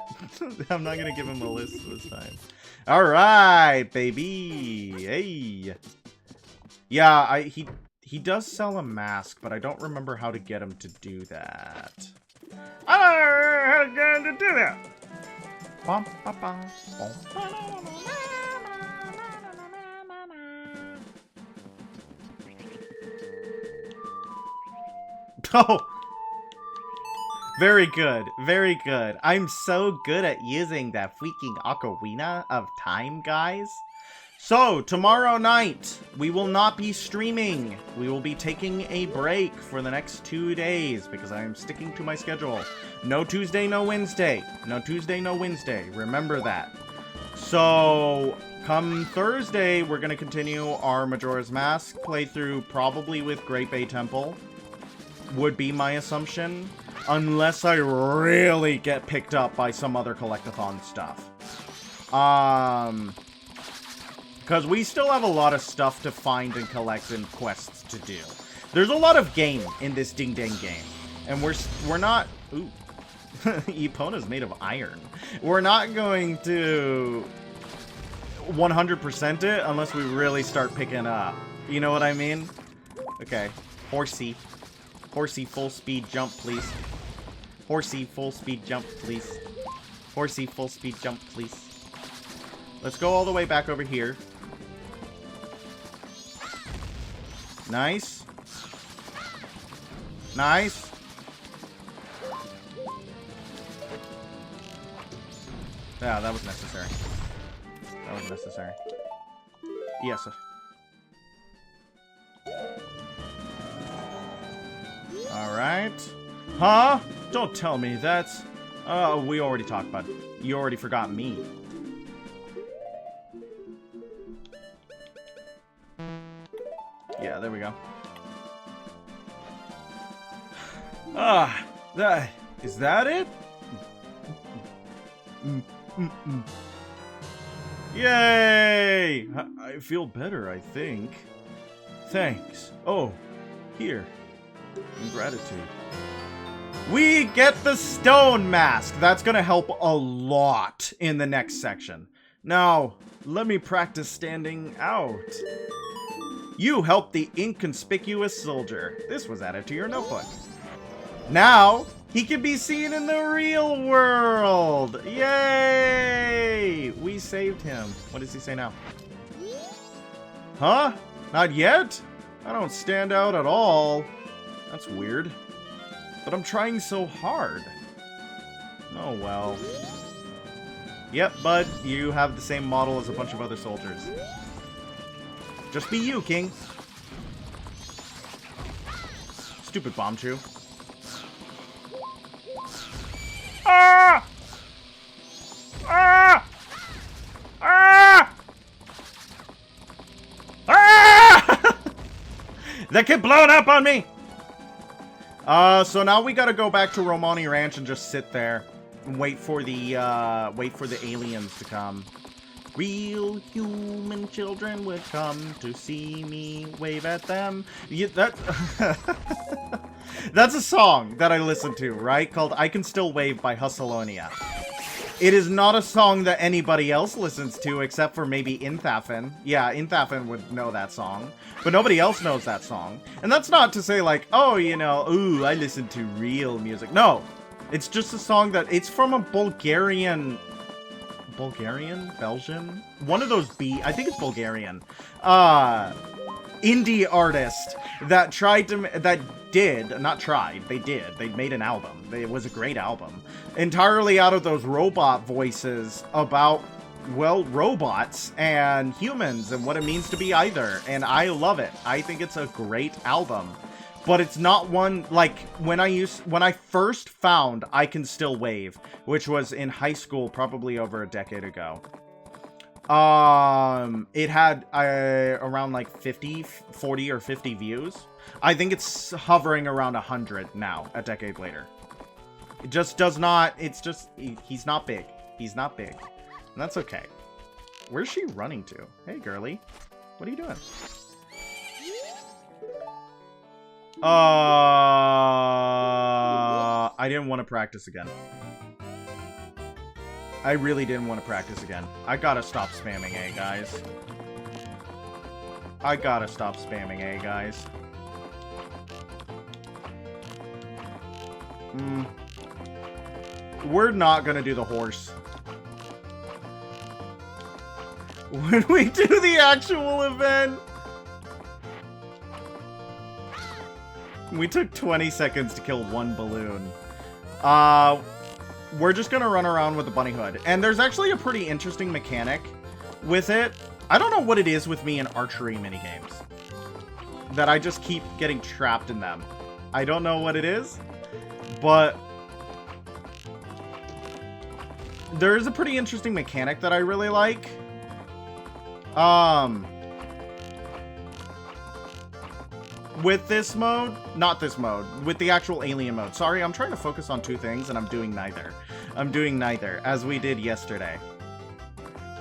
not gonna give him a lisp this time. Alright, baby. Hey. Yeah, he does sell a mask, but I don't remember how to get him to do that. I don't know how to get him to do that. Oh! Very good, very good. I'm so good at using that freaking Ocarina of Time, guys. So, tomorrow night, we will not be streaming. We will be taking a break for the next 2 days because I am sticking to my schedule. No Tuesday, no Wednesday. No Tuesday, no Wednesday. Remember that. So, come Thursday, we're going to continue our Majora's Mask playthrough, probably with Great Bay Temple. Would be my assumption. Unless I really get picked up by some other collectathon stuff. Because we still have a lot of stuff to find and collect and quests to do. There's a lot of game in this ding dang game. And we're not... Ooh. Epona's made of iron. We're not going to 100% it unless we really start picking up. You know what I mean? Okay. Horsey. Horsey, full speed jump, please. Horsey, full speed jump, please. Horsey, full speed jump, please. Let's go all the way back over here. Nice. Nice. Yeah, that was necessary. That was necessary. Yes. Alright. Huh? Don't tell me that's... we already talked about it. You already forgot me. Yeah, there we go. Is that it? Yay! I feel better, I think. Thanks. Oh, here. In gratitude. We get the stone mask. That's gonna help a lot in the next section. Now, let me practice standing out. You helped the inconspicuous soldier. This was added to your notebook. Now, he can be seen in the real world. Yay! We saved him. What does he say now? Huh? Not yet? I don't stand out at all. That's weird. But I'm trying so hard. Oh, well. Yep, bud. You have the same model as a bunch of other soldiers. Just be you, King. Stupid bomb chew. Ah! Ah! Ah! Ah! That kid blowing up on me! So now we gotta go back to Romani Ranch and just sit there and wait for the aliens to come. Real human children would come to see me wave at them. Yeah, that's a song that I listen to, right? Called I Can Still Wave by Hustalonia. It is not a song that anybody else listens to except for maybe Inthafen. Yeah, Inthafen would know that song. But nobody else knows that song. And that's not to say like, oh, you know, ooh, I listen to real music. No. It's just a song that, it's from a Bulgarian, Belgian? One of those I think it's Bulgarian. Indie artist that they made an album. It was a great album. Entirely out of those robot voices about, well, robots and humans and what it means to be either. And I love it. I think it's a great album. But it's not one, like, when I first found I Can Still Wave, which was in high school, probably over a decade ago. It had around like 40 or 50 views. I think it's hovering around 100 now, a decade later. It just does not, it's just, he's not big. He's not big. And that's okay. Where's she running to? Hey, girly. What are you doing? I didn't want to practice again. I really didn't want to practice again. I gotta stop spamming A, guys. I gotta stop spamming A, guys. We're not gonna do the horse. When we do the actual event... We took 20 seconds to kill one balloon. We're just gonna run around with the bunny hood. And there's actually a pretty interesting mechanic with it. I don't know what it is with me in archery minigames. That I just keep getting trapped in them. I don't know what it is. But... there is a pretty interesting mechanic that I really like. With this mode, not this mode, with the actual alien mode. Sorry, I'm trying to focus on two things and I'm doing neither. I'm doing neither, as we did yesterday.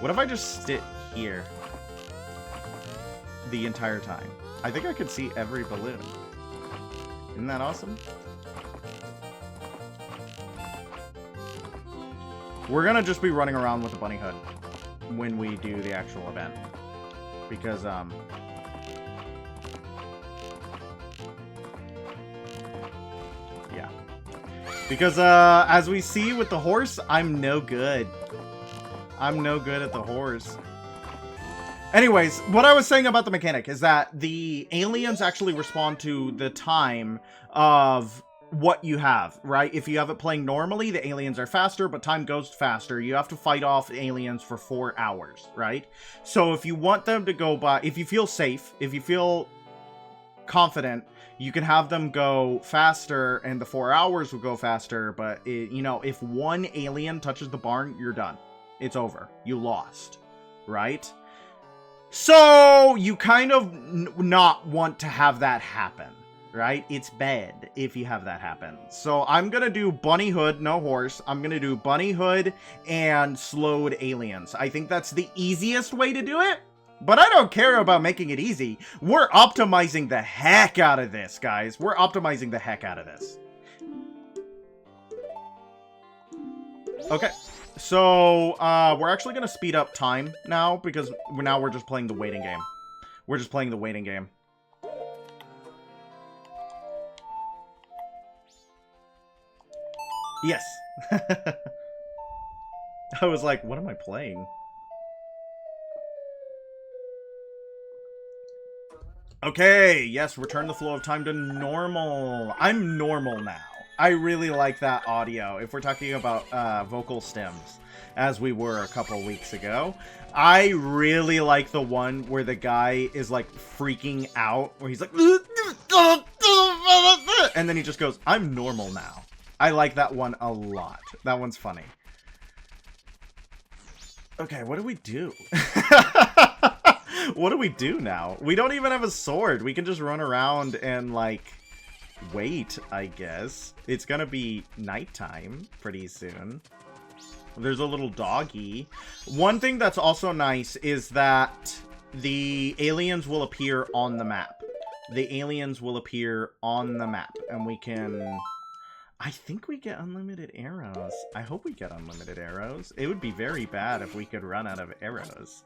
What if I just sit here the entire time? I think I could see every balloon. Isn't that awesome? We're gonna just be running around with the bunny hood when we do the actual event. Because, yeah. Because, as we see with the horse, I'm no good. I'm no good at the horse. Anyways, what I was saying about the mechanic is that the aliens actually respond to the time of what you have, right? If you have it playing normally, the aliens are faster, but time goes faster. You have to fight off aliens for 4 hours, right? So if you want them to go by, if you feel safe, if you feel confident, you can have them go faster and the 4 hours will go faster. But, you know, if one alien touches the barn, you're done. It's over. You lost, right? So you kind of not want to have that happen, right? It's bad if you have that happen. So I'm gonna do bunny hood, no horse. I'm gonna do bunny hood and slowed aliens. I think that's the easiest way to do it. But I don't care about making it easy. We're optimizing the heck out of this, guys. We're optimizing the heck out of this. Okay. So, we're actually going to speed up time now, because now we're just playing the waiting game. We're just playing the waiting game. Yes. I was like, what am I playing? Okay, yes, return the flow of time to normal. I'm normal now. I really like that audio. If we're talking about vocal stems, as we were a couple weeks ago, I really like the one where the guy is like freaking out, where he's like, and then he just goes, I'm normal now. I like that one a lot. That one's funny. Okay, what do we do? What do we do now? We don't even have a sword. We can just run around and, like, wait, I guess. It's gonna be nighttime pretty soon. There's a little doggy. One thing that's also nice is that the aliens will appear on the map. The aliens will appear on the map, and we can... I think we get unlimited arrows. I hope we get unlimited arrows. It would be very bad if we could run out of arrows.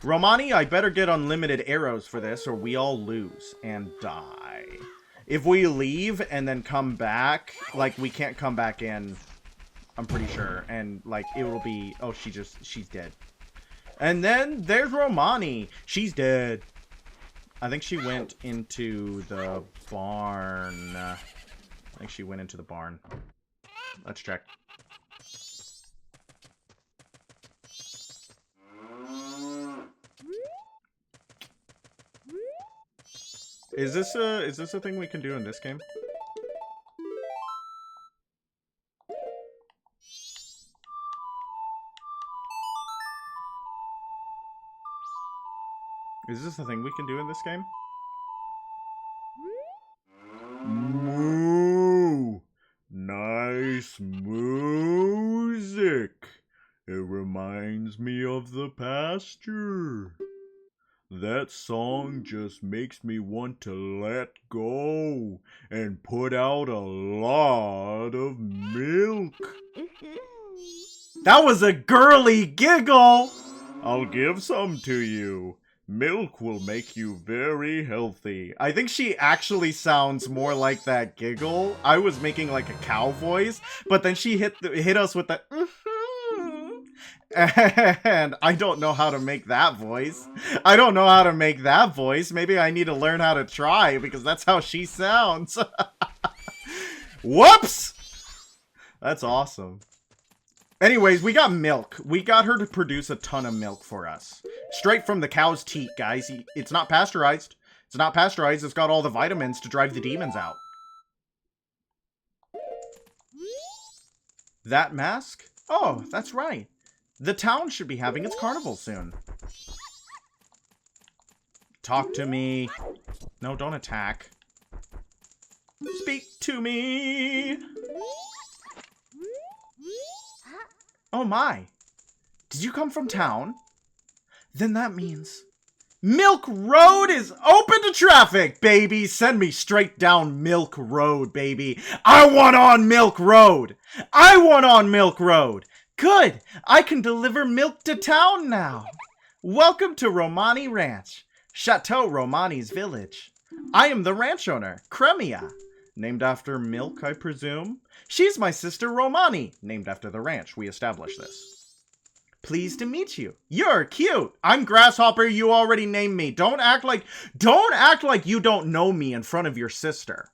Romani, I better get unlimited arrows for this, or we all lose and die. If we leave and then come back, like, we can't come back in, I'm pretty sure. And, like, it will be... Oh, she's dead. And then there's Romani. She's dead. I think she went into the barn. I think she went into the barn. Let's check. Is this a thing we can do in this game? Is this a thing we can do in this game? Moo! Nice music. It reminds me of the pasture. That song just makes me want to let go and put out a lot of milk. That was a girly giggle! I'll give some to you. Milk will make you very healthy. I think she actually sounds more like that giggle. I was making like a cow voice, but then she hit us with the and I don't know how to make that voice. I don't know how to make that voice. Maybe I need to learn how to try, because that's how she sounds. Whoops! That's awesome. Anyways, we got milk. We got her to produce a ton of milk for us. Straight from the cow's teat, guys. It's not pasteurized. It's not pasteurized. It's got all the vitamins to drive the demons out. That mask? Oh, that's right. The town should be having its carnival soon. Talk to me. No, don't attack. Speak to me. Oh my. Did you come from town? Then that means Milk Road is open to traffic, baby. Send me straight down Milk Road, baby. I want on Milk Road. I want on Milk Road. Good. I can deliver milk to town now. Welcome to Romani Ranch, Chateau Romani's village. I am the ranch owner, Cremia. Named after milk, I presume. She's my sister Romani, named after the ranch. We established this. Pleased to meet you. You're cute. I'm Grasshopper. You already named me. Don't act like you don't know me in front of your sister.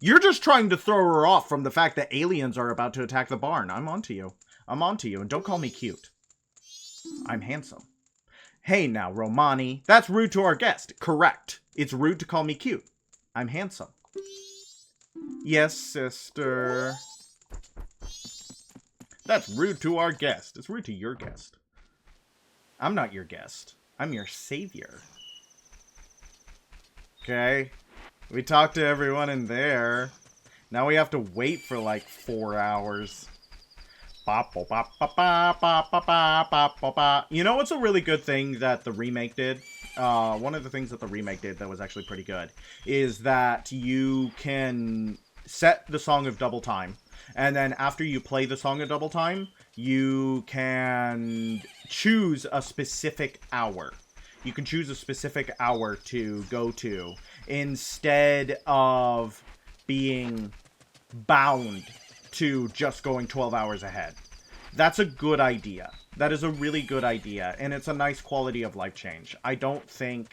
You're just trying to throw her off from the fact that aliens are about to attack the barn. I'm onto you. I'm onto you, and don't call me cute. I'm handsome. Hey now, Romani. That's rude to our guest. Correct. It's rude to call me cute. I'm handsome. Yes, sister. That's rude to our guest. It's rude to your guest. I'm not your guest. I'm your savior. Okay. We talked to everyone in there. Now we have to wait for like 4 hours. You know what's a really good thing that the remake did? One of the things that the remake did that was actually pretty good is that you can set the Song of Double Time. And then after you play the Song of Double Time, you can choose a specific hour. You can choose a specific hour to go to instead of being bound to just going 12 hours ahead. That's a good idea. That is a really good idea, and it's a nice quality of life change. I don't think...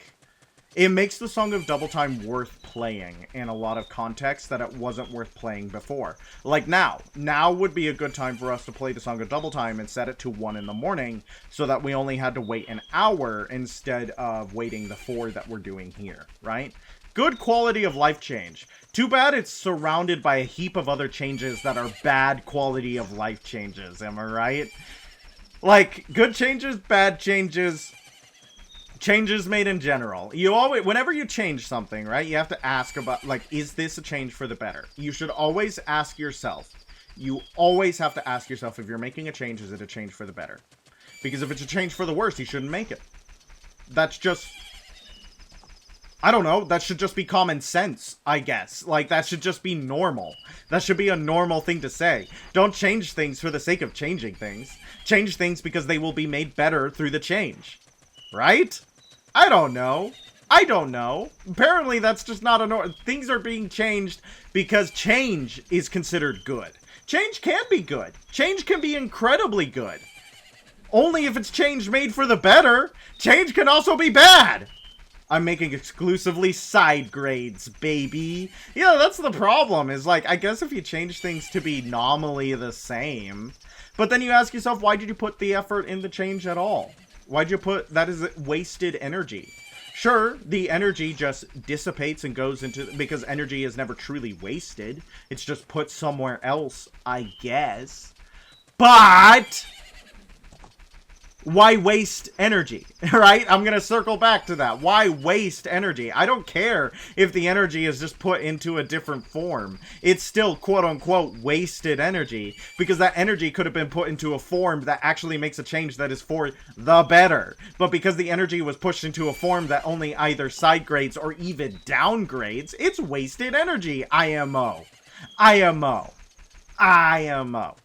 It makes the Song of Double Time worth playing in a lot of contexts that it wasn't worth playing before. Like now. Now would be a good time for us to play the Song of Double Time and set it to 1 in the morning so that we only had to wait an hour instead of waiting the 4 that we're doing here, right? Good quality of life change. Too bad it's surrounded by a heap of other changes that are bad quality of life changes, am I right? Like, good changes, bad changes... Changes made in general. You always, whenever you change something, right, you have to ask about, like, is this a change for the better? You should always ask yourself. You always have to ask yourself, if you're making a change, is it a change for the better? Because if it's a change for the worse, you shouldn't make it. That's just... I don't know, that should just be common sense, I guess. Like, that should just be normal. That should be a normal thing to say. Don't change things for the sake of changing things. Change things because they will be made better through the change. Right? I don't know. I don't know. Apparently that's just not a things are being changed because change is considered good. Change can be good. Change can be incredibly good. Only if it's change made for the better. Change can also be bad. I'm making exclusively side grades, baby. Yeah, that's the problem, is like, I guess if you change things to be nominally the same, but then you ask yourself, why did you put the effort in the change at all? Why'd you put... That is wasted energy. Sure, the energy just dissipates and goes into... Because energy is never truly wasted. It's just put somewhere else, I guess. But... why waste energy, right? I'm gonna circle back to that. Why waste energy? I don't care if the energy is just put into a different form. It's still quote-unquote wasted energy, because that energy could have been put into a form that actually makes a change that is for the better. But because the energy was pushed into a form that only either side grades or even downgrades, it's wasted energy, IMO. IMO. IMO.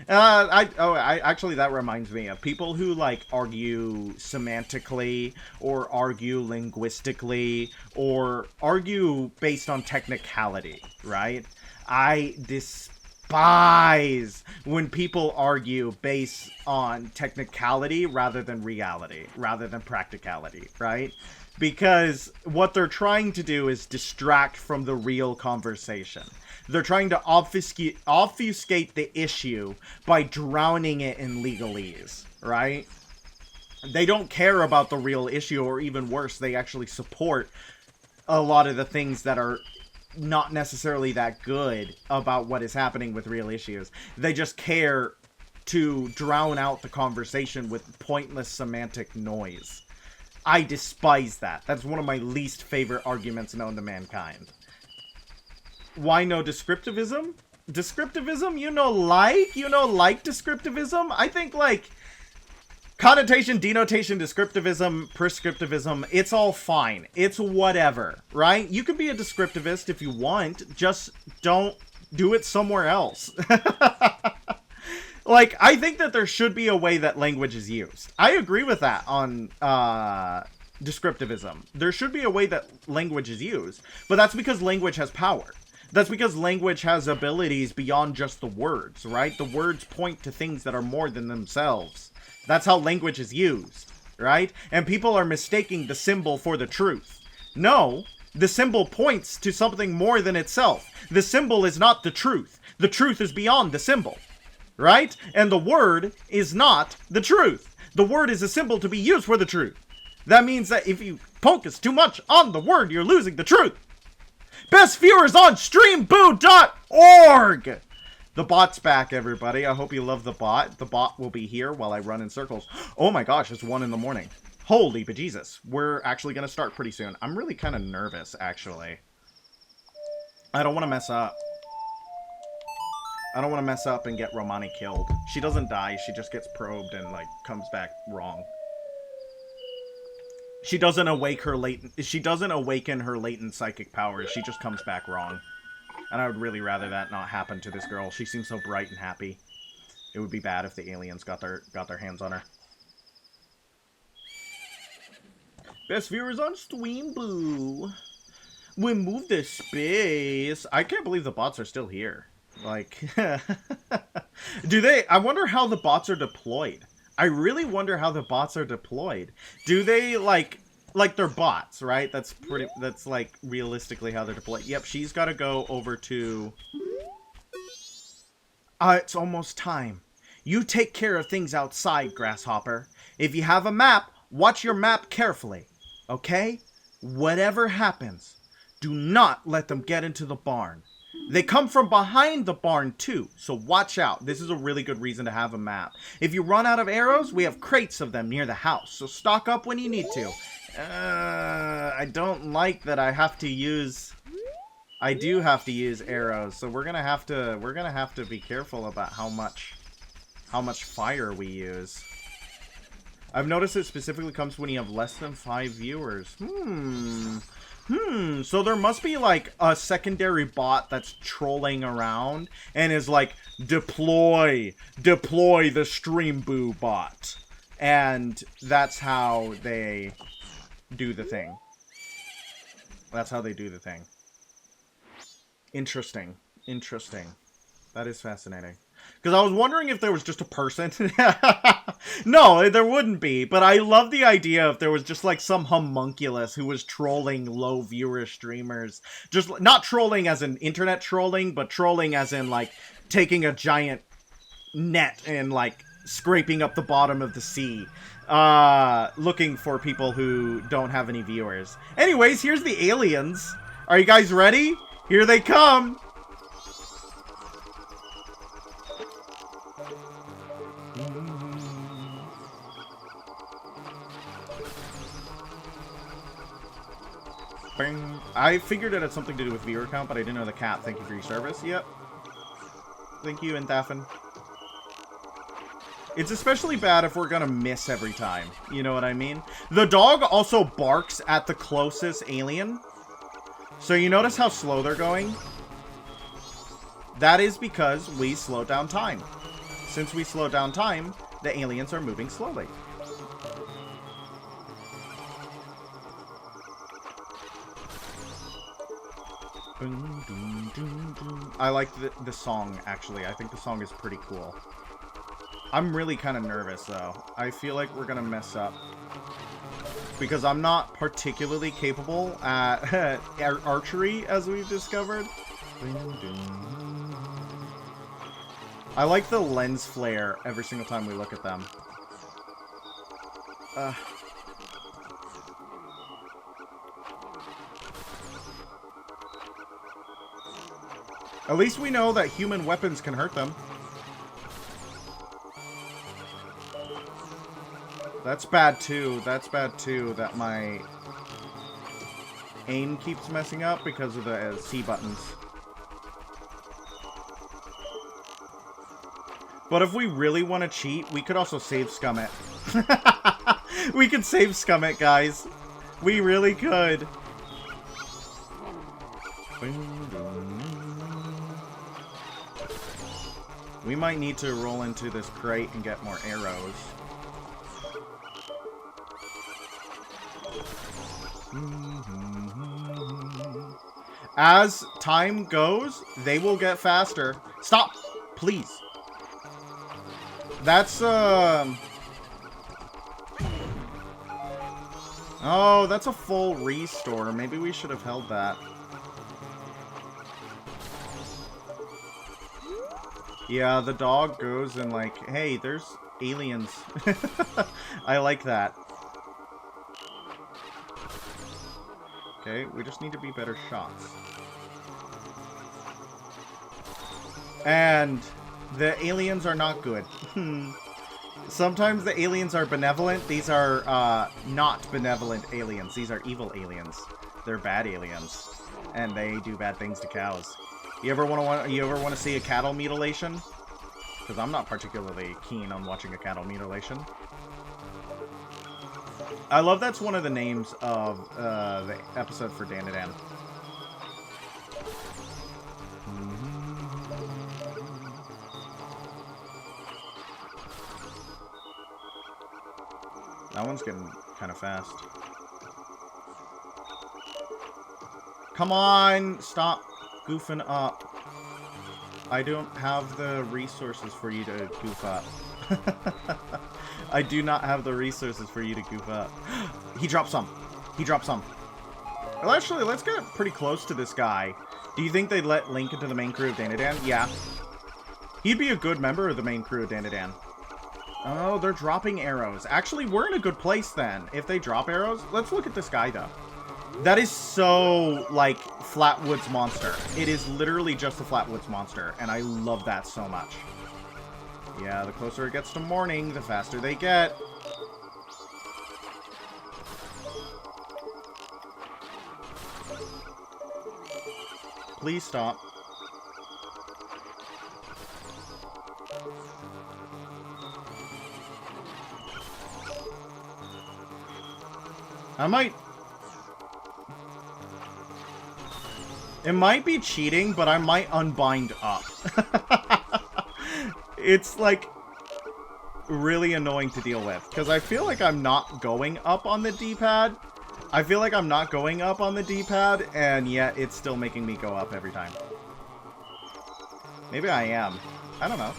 Actually, that reminds me of people who, like, argue semantically, or argue linguistically, or argue based on technicality, right? I despise when people argue based on technicality rather than reality, rather than practicality, right? Because what they're trying to do is distract from the real conversation. They're trying to obfuscate the issue by drowning it in legalese, right? They don't care about the real issue, or even worse, they actually support a lot of the things that are not necessarily that good about what is happening with real issues. They just care to drown out the conversation with pointless semantic noise. I despise that. That's one of my least favorite arguments known to mankind. Why no descriptivism? Descriptivism? You know like descriptivism? I think, like, connotation, denotation, descriptivism, prescriptivism, it's all fine. It's whatever, right? You can be a descriptivist if you want, just don't do it somewhere else. Like, I think that there should be a way that language is used. I agree with that on, descriptivism. There should be a way that language is used, but that's because language has power. That's because language has abilities beyond just the words, right? The words point to things that are more than themselves. That's how language is used, right? And people are mistaking the symbol for the truth. No, the symbol points to something more than itself. The symbol is not the truth. The truth is beyond the symbol, right? And the word is not the truth. The word is a symbol to be used for the truth. That means that if you focus too much on the word, you're losing the truth. Best viewers on streamboo.org! The bot's back, everybody. I hope you love the bot. The bot will be here while I run in circles. Oh my gosh, it's 1 in the morning. Holy bejesus. We're actually going to start pretty soon. I'm really kind of nervous, actually. I don't want to mess up. I don't want to mess up and get Romani killed. She doesn't die, she just gets probed and, like, comes back wrong. She doesn't awaken her latent psychic powers. She just comes back wrong. And I would really rather that not happen to this girl. She seems so bright and happy. It would be bad if the aliens got their hands on her. Best viewers on Streamboo. We moved this space. I can't believe the bots are still here. Like, do they? I wonder how the bots are deployed. I really wonder how the bots are deployed. Do they, like they're bots, right? That's like, realistically how they're deployed. Yep, she's got to go over to... it's almost time. You take care of things outside, Grasshopper. If you have a map, watch your map carefully. Okay? Whatever happens, do not let them get into the barn. They come from behind the barn too, so watch out. This is a really good reason to have a map. If you run out of arrows, we have crates of them near the house, so stock up when you need to. I don't like that I have to use... I do have to use arrows, so we're gonna have to be careful about how much fire we use. I've noticed it specifically comes when you have less than 5 viewers. So there must be, like, a secondary bot that's trolling around and is like, deploy the Streamboo bot. And that's how they do the thing. That's how they do the thing. Interesting. That is fascinating. Because I was wondering if there was just a person. No, there wouldn't be. But I love the idea if there was just, like, some homunculus who was trolling low viewer streamers. Just, not trolling as in internet trolling, but trolling as in, like, taking a giant net and, like, scraping up the bottom of the sea. Looking for people who don't have any viewers. Anyways, here's the aliens. Are you guys ready? Here they come! Bing. I figured it had something to do with viewer count, but I didn't know the cat. Thank you for your service. Yep. Thank you, and-Woah. It's especially bad if we're gonna miss every time. You know what I mean? The dog also barks at the closest alien. So you notice how slow they're going? That is because we slowed down time. Since we slowed down time, the aliens are moving slowly. I like the song, actually. I think the song is pretty cool. I'm really kind of nervous, though. I feel like we're gonna mess up. Because I'm not particularly capable at archery, as we've discovered. I like the lens flare every single time we look at them. At least we know that human weapons can hurt them. That's bad too. That's bad too, that my aim keeps messing up because of the C buttons. But if we really want to cheat, we could also save scum it. We could save scum it, guys. We really could. We might need to roll into this crate and get more arrows. As time goes, they will get faster. Stop! Please. That's, oh, that's a full restore. Maybe we should have held that. Yeah, the dog goes and like, hey, there's aliens. I like that. Okay, we just need to be better shots. And the aliens are not good. Sometimes the aliens are benevolent. These are not benevolent aliens. These are evil aliens. They're bad aliens, and they do bad things to cows. You ever want to see a cattle mutilation? Because I'm not particularly keen on watching a cattle mutilation. I love that's one of the names of the episode for Dan-to-Dan. That one's getting kind of fast. Come on! Stop goofing up. I don't have the resources for you to goof up. I do not have the resources for you to goof up. He dropped some. He dropped some. Well, actually, let's get pretty close to this guy. Do you think they'd let Link into the main crew of Danadan? Yeah. He'd be a good member of the main crew of Danadan. Oh, they're dropping arrows. Actually, we're in a good place then. If they drop arrows, let's look at this guy, though. That is so, like, Flatwoods Monster. It is literally just a Flatwoods Monster, and I love that so much. Yeah, the closer it gets to morning, the faster they get. Please stop. It might be cheating, but I might unbind up. It's, like, really annoying to deal with. Because I feel like I'm not going up on the D-pad. I feel like I'm not going up on the D-pad, and yet it's still making me go up every time. Maybe I am. I don't know.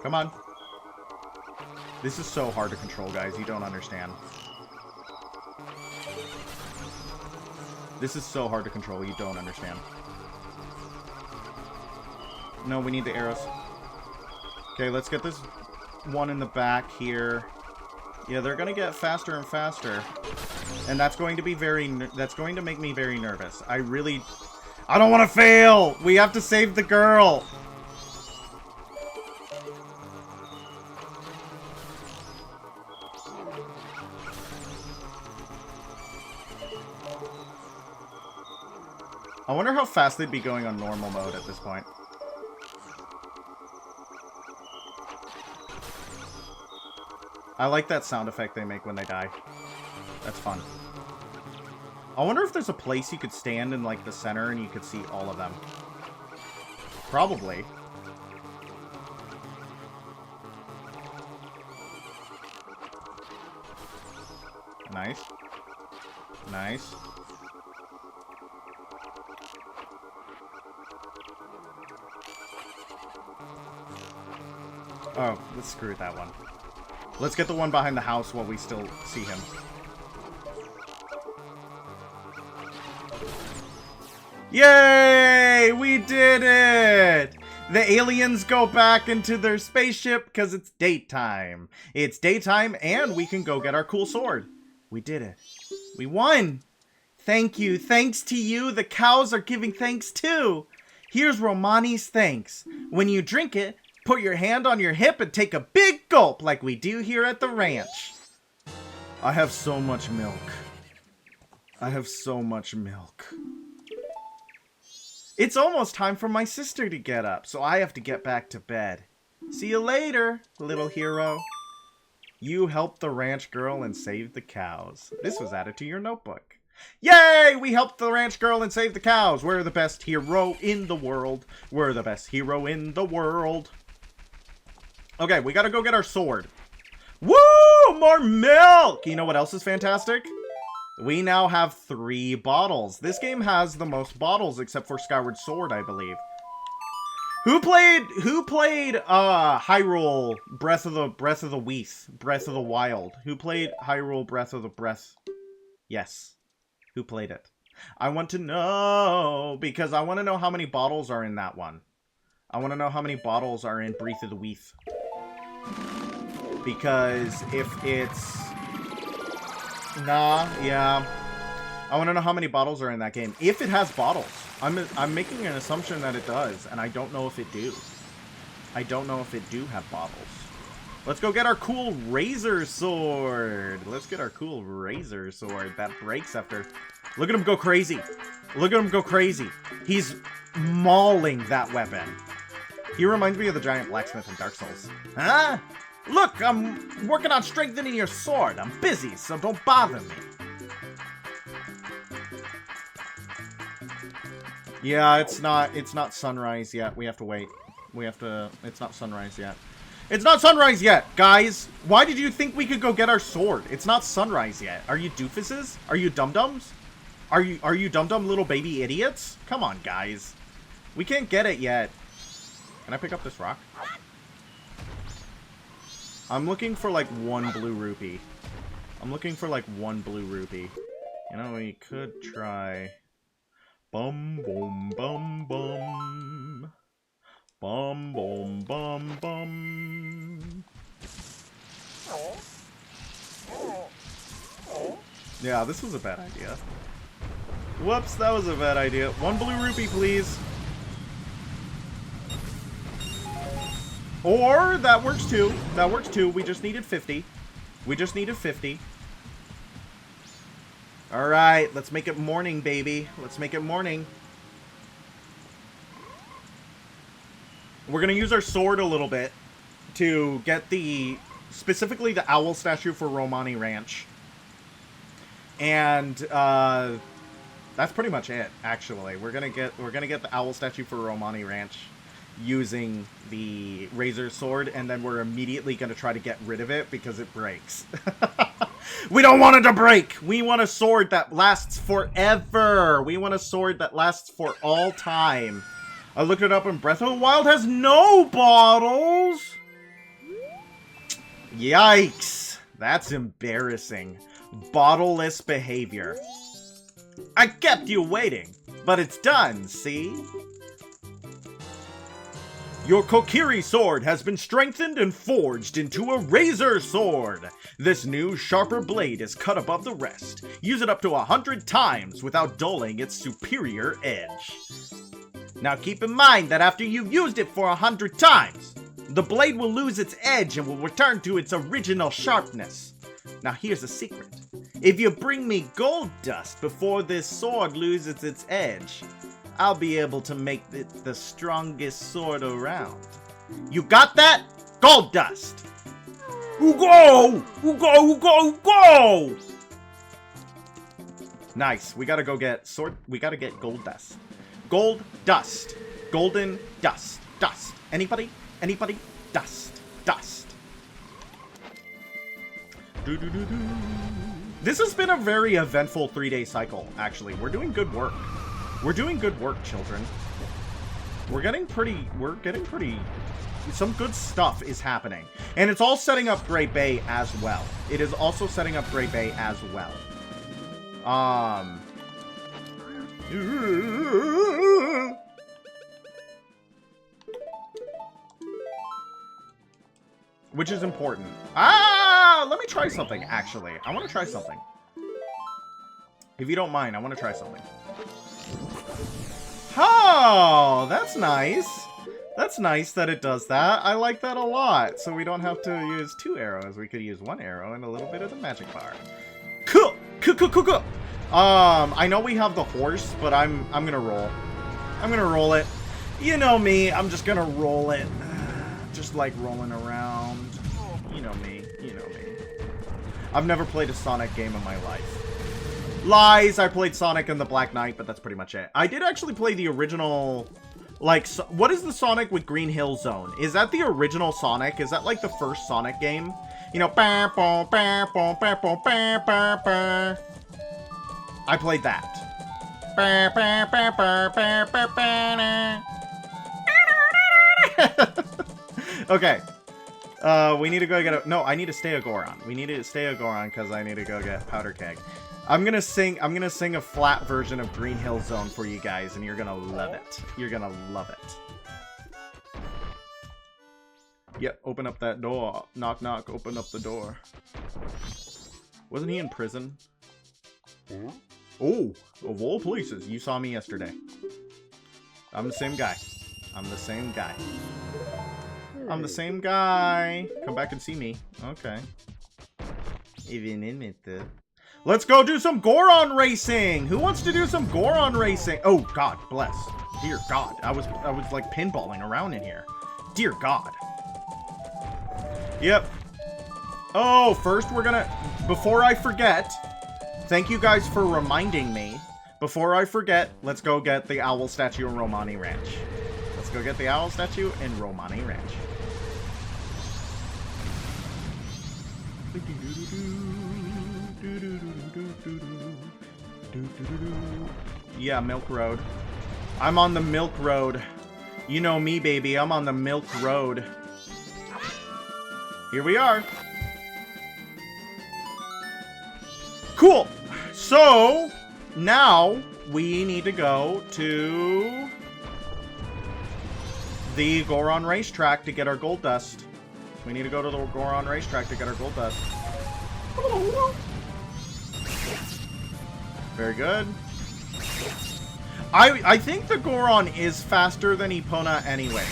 Come on. This is so hard to control, guys. You don't understand. This is so hard to control. You don't understand. No, we need the arrows. Okay, let's get this one in the back here. Yeah, they're gonna get faster and faster. And that's going to be that's going to make me very nervous. I don't want to fail! We have to save the girl! I wonder how fast they'd be going on normal mode at this point. I like that sound effect they make when they die. That's fun. I wonder if there's a place you could stand in, like, the center and you could see all of them. Probably. Nice. Nice. Oh, let's screw with that one. Let's get the one behind the house while we still see him. Yay! We did it! The aliens go back into their spaceship because it's daytime. It's daytime and we can go get our cool sword. We did it. We won! Thank you. Thanks to you, the cows are giving thanks too. Here's Romani's thanks. When you drink it, put your hand on your hip and take a big gulp like we do here at the ranch. I have so much milk. I have so much milk. It's almost time for my sister to get up, so I have to get back to bed. See you later, little hero. You helped the ranch girl and saved the cows. This was added to your notebook. Yay! We helped the ranch girl and saved the cows. We're the best hero in the world. We're the best hero in the world. Okay, we gotta go get our sword. Woo! More milk! You know what else is fantastic? We now have 3 bottles. This game has the most bottles except for Skyward Sword, I believe. Who played Hyrule Breath of the Wild? Who played Hyrule Breath of the Breath? Yes. Who played it? I want to know, because I want to know how many bottles are in that one. I want to know how many bottles are in Breath of the Weath. Because if it's... Nah, yeah. I want to know how many bottles are in that game. If it has bottles. I'm making an assumption that it does, and I don't know if it do. I don't know if it do have bottles. Let's go get our cool razor sword. Let's get our cool razor sword that breaks after... Look at him go crazy. Look at him go crazy. He's mauling that weapon. He reminds me of the giant blacksmith in Dark Souls. Huh? Look, I'm working on strengthening your sword. I'm busy, so don't bother me. Yeah, it's not sunrise yet. We have to wait. It's not sunrise yet. It's not sunrise yet, guys! Why did you think we could go get our sword? It's not sunrise yet. Are you doofuses? Are you dum-dums? Are you dum-dum little baby idiots? Come on, guys. We can't get it yet. Can I pick up this rock? I'm looking for, like, 1 blue rupee. I'm looking for, like, 1 blue rupee. You know, we could try... Bum, bum, bum, bum. Bum, bum, bum, bum. Yeah, this was a bad idea. Whoops, that was a bad idea. 1 blue rupee, please. Or, that works too. That works too. We just needed 50. We just needed 50. Alright, let's make it morning, baby. Let's make it morning. We're gonna use our sword a little bit to get specifically the owl statue for Romani Ranch. And, that's pretty much it, actually. We're gonna get the owl statue for Romani Ranch using the razor sword, and then we're immediately gonna try to get rid of it because it breaks. We don't want it to break! We want a sword that lasts forever! We want a sword that lasts for all time. I looked it up and Breath of the Wild has no bottles! Yikes! That's embarrassing. Bottleless behavior. I kept you waiting, but it's done, see? Your Kokiri sword has been strengthened and forged into a razor sword. This new, sharper blade is cut above the rest. Use it up to 100 times without dulling its superior edge. Now keep in mind that after you've used it for 100 times, the blade will lose its edge and will return to its original sharpness. Now here's a secret. If you bring me gold dust before this sword loses its edge, I'll be able to make it the strongest sword around. You got that? Gold dust! Oogo! Oogo! Oogo! Oogo! Nice. We gotta go get sword. We gotta get gold dust. Gold dust. Golden dust. Dust. Anybody? Anybody? Dust. Dust. Do-do-do-do. This has been a very eventful 3-day cycle, actually. We're doing good work. We're doing good work, children. We're getting pretty... Some good stuff is happening. And it's all setting up Great Bay as well. It is also setting up Great Bay as well. Which is important. Let me try something, actually. I want to try something. If you don't mind, I want to try something. Oh, that's nice. That's nice that it does that. I like that a lot. So we don't have to use 2 arrows. We could use 1 arrow and a little bit of the magic bar. Cool. Cool. I know we have the horse, but I'm gonna roll. I'm gonna roll it. You know me. I'm just gonna roll it. Just like rolling around. You know me. You know me. I've never played a Sonic game in my life. Lies! I played Sonic and the Black Knight, but that's pretty much it. I did actually play the original... Like, what is the Sonic with Green Hill Zone? Is that the original Sonic? Is that like the first Sonic game? You know, I played that. Okay. We need to go get a... No, I need to stay a Goron. We need to stay a Goron because I need to go get Powder Keg. I'm gonna sing a flat version of Green Hill Zone for you guys, and you're gonna love it. You're gonna love it. Yep, open up that door. Knock, knock, open up the door. Wasn't he in prison? Oh, of all places, you saw me yesterday. I'm the same guy. I'm the same guy. I'm the same guy. Come back and see me. Okay. Even in it, though. Let's go do some Goron racing! Who wants to do some Goron racing? Oh, God bless. Dear God. I was like pinballing around in here. Dear God. Yep. Oh, first we're gonna... Before I forget, thank you guys for reminding me. Before I forget, let's go get the owl statue in Romani Ranch. Let's go get the owl statue in Romani Ranch. Yeah, Milk Road. I'm on the Milk Road. You know me, baby. I'm on the Milk Road. Here we are. Cool. So, now we need to go to the Goron racetrack to get our gold dust. We need to go to the Goron racetrack to get our gold dust. Very good. I think the Goron is faster than Epona anyway.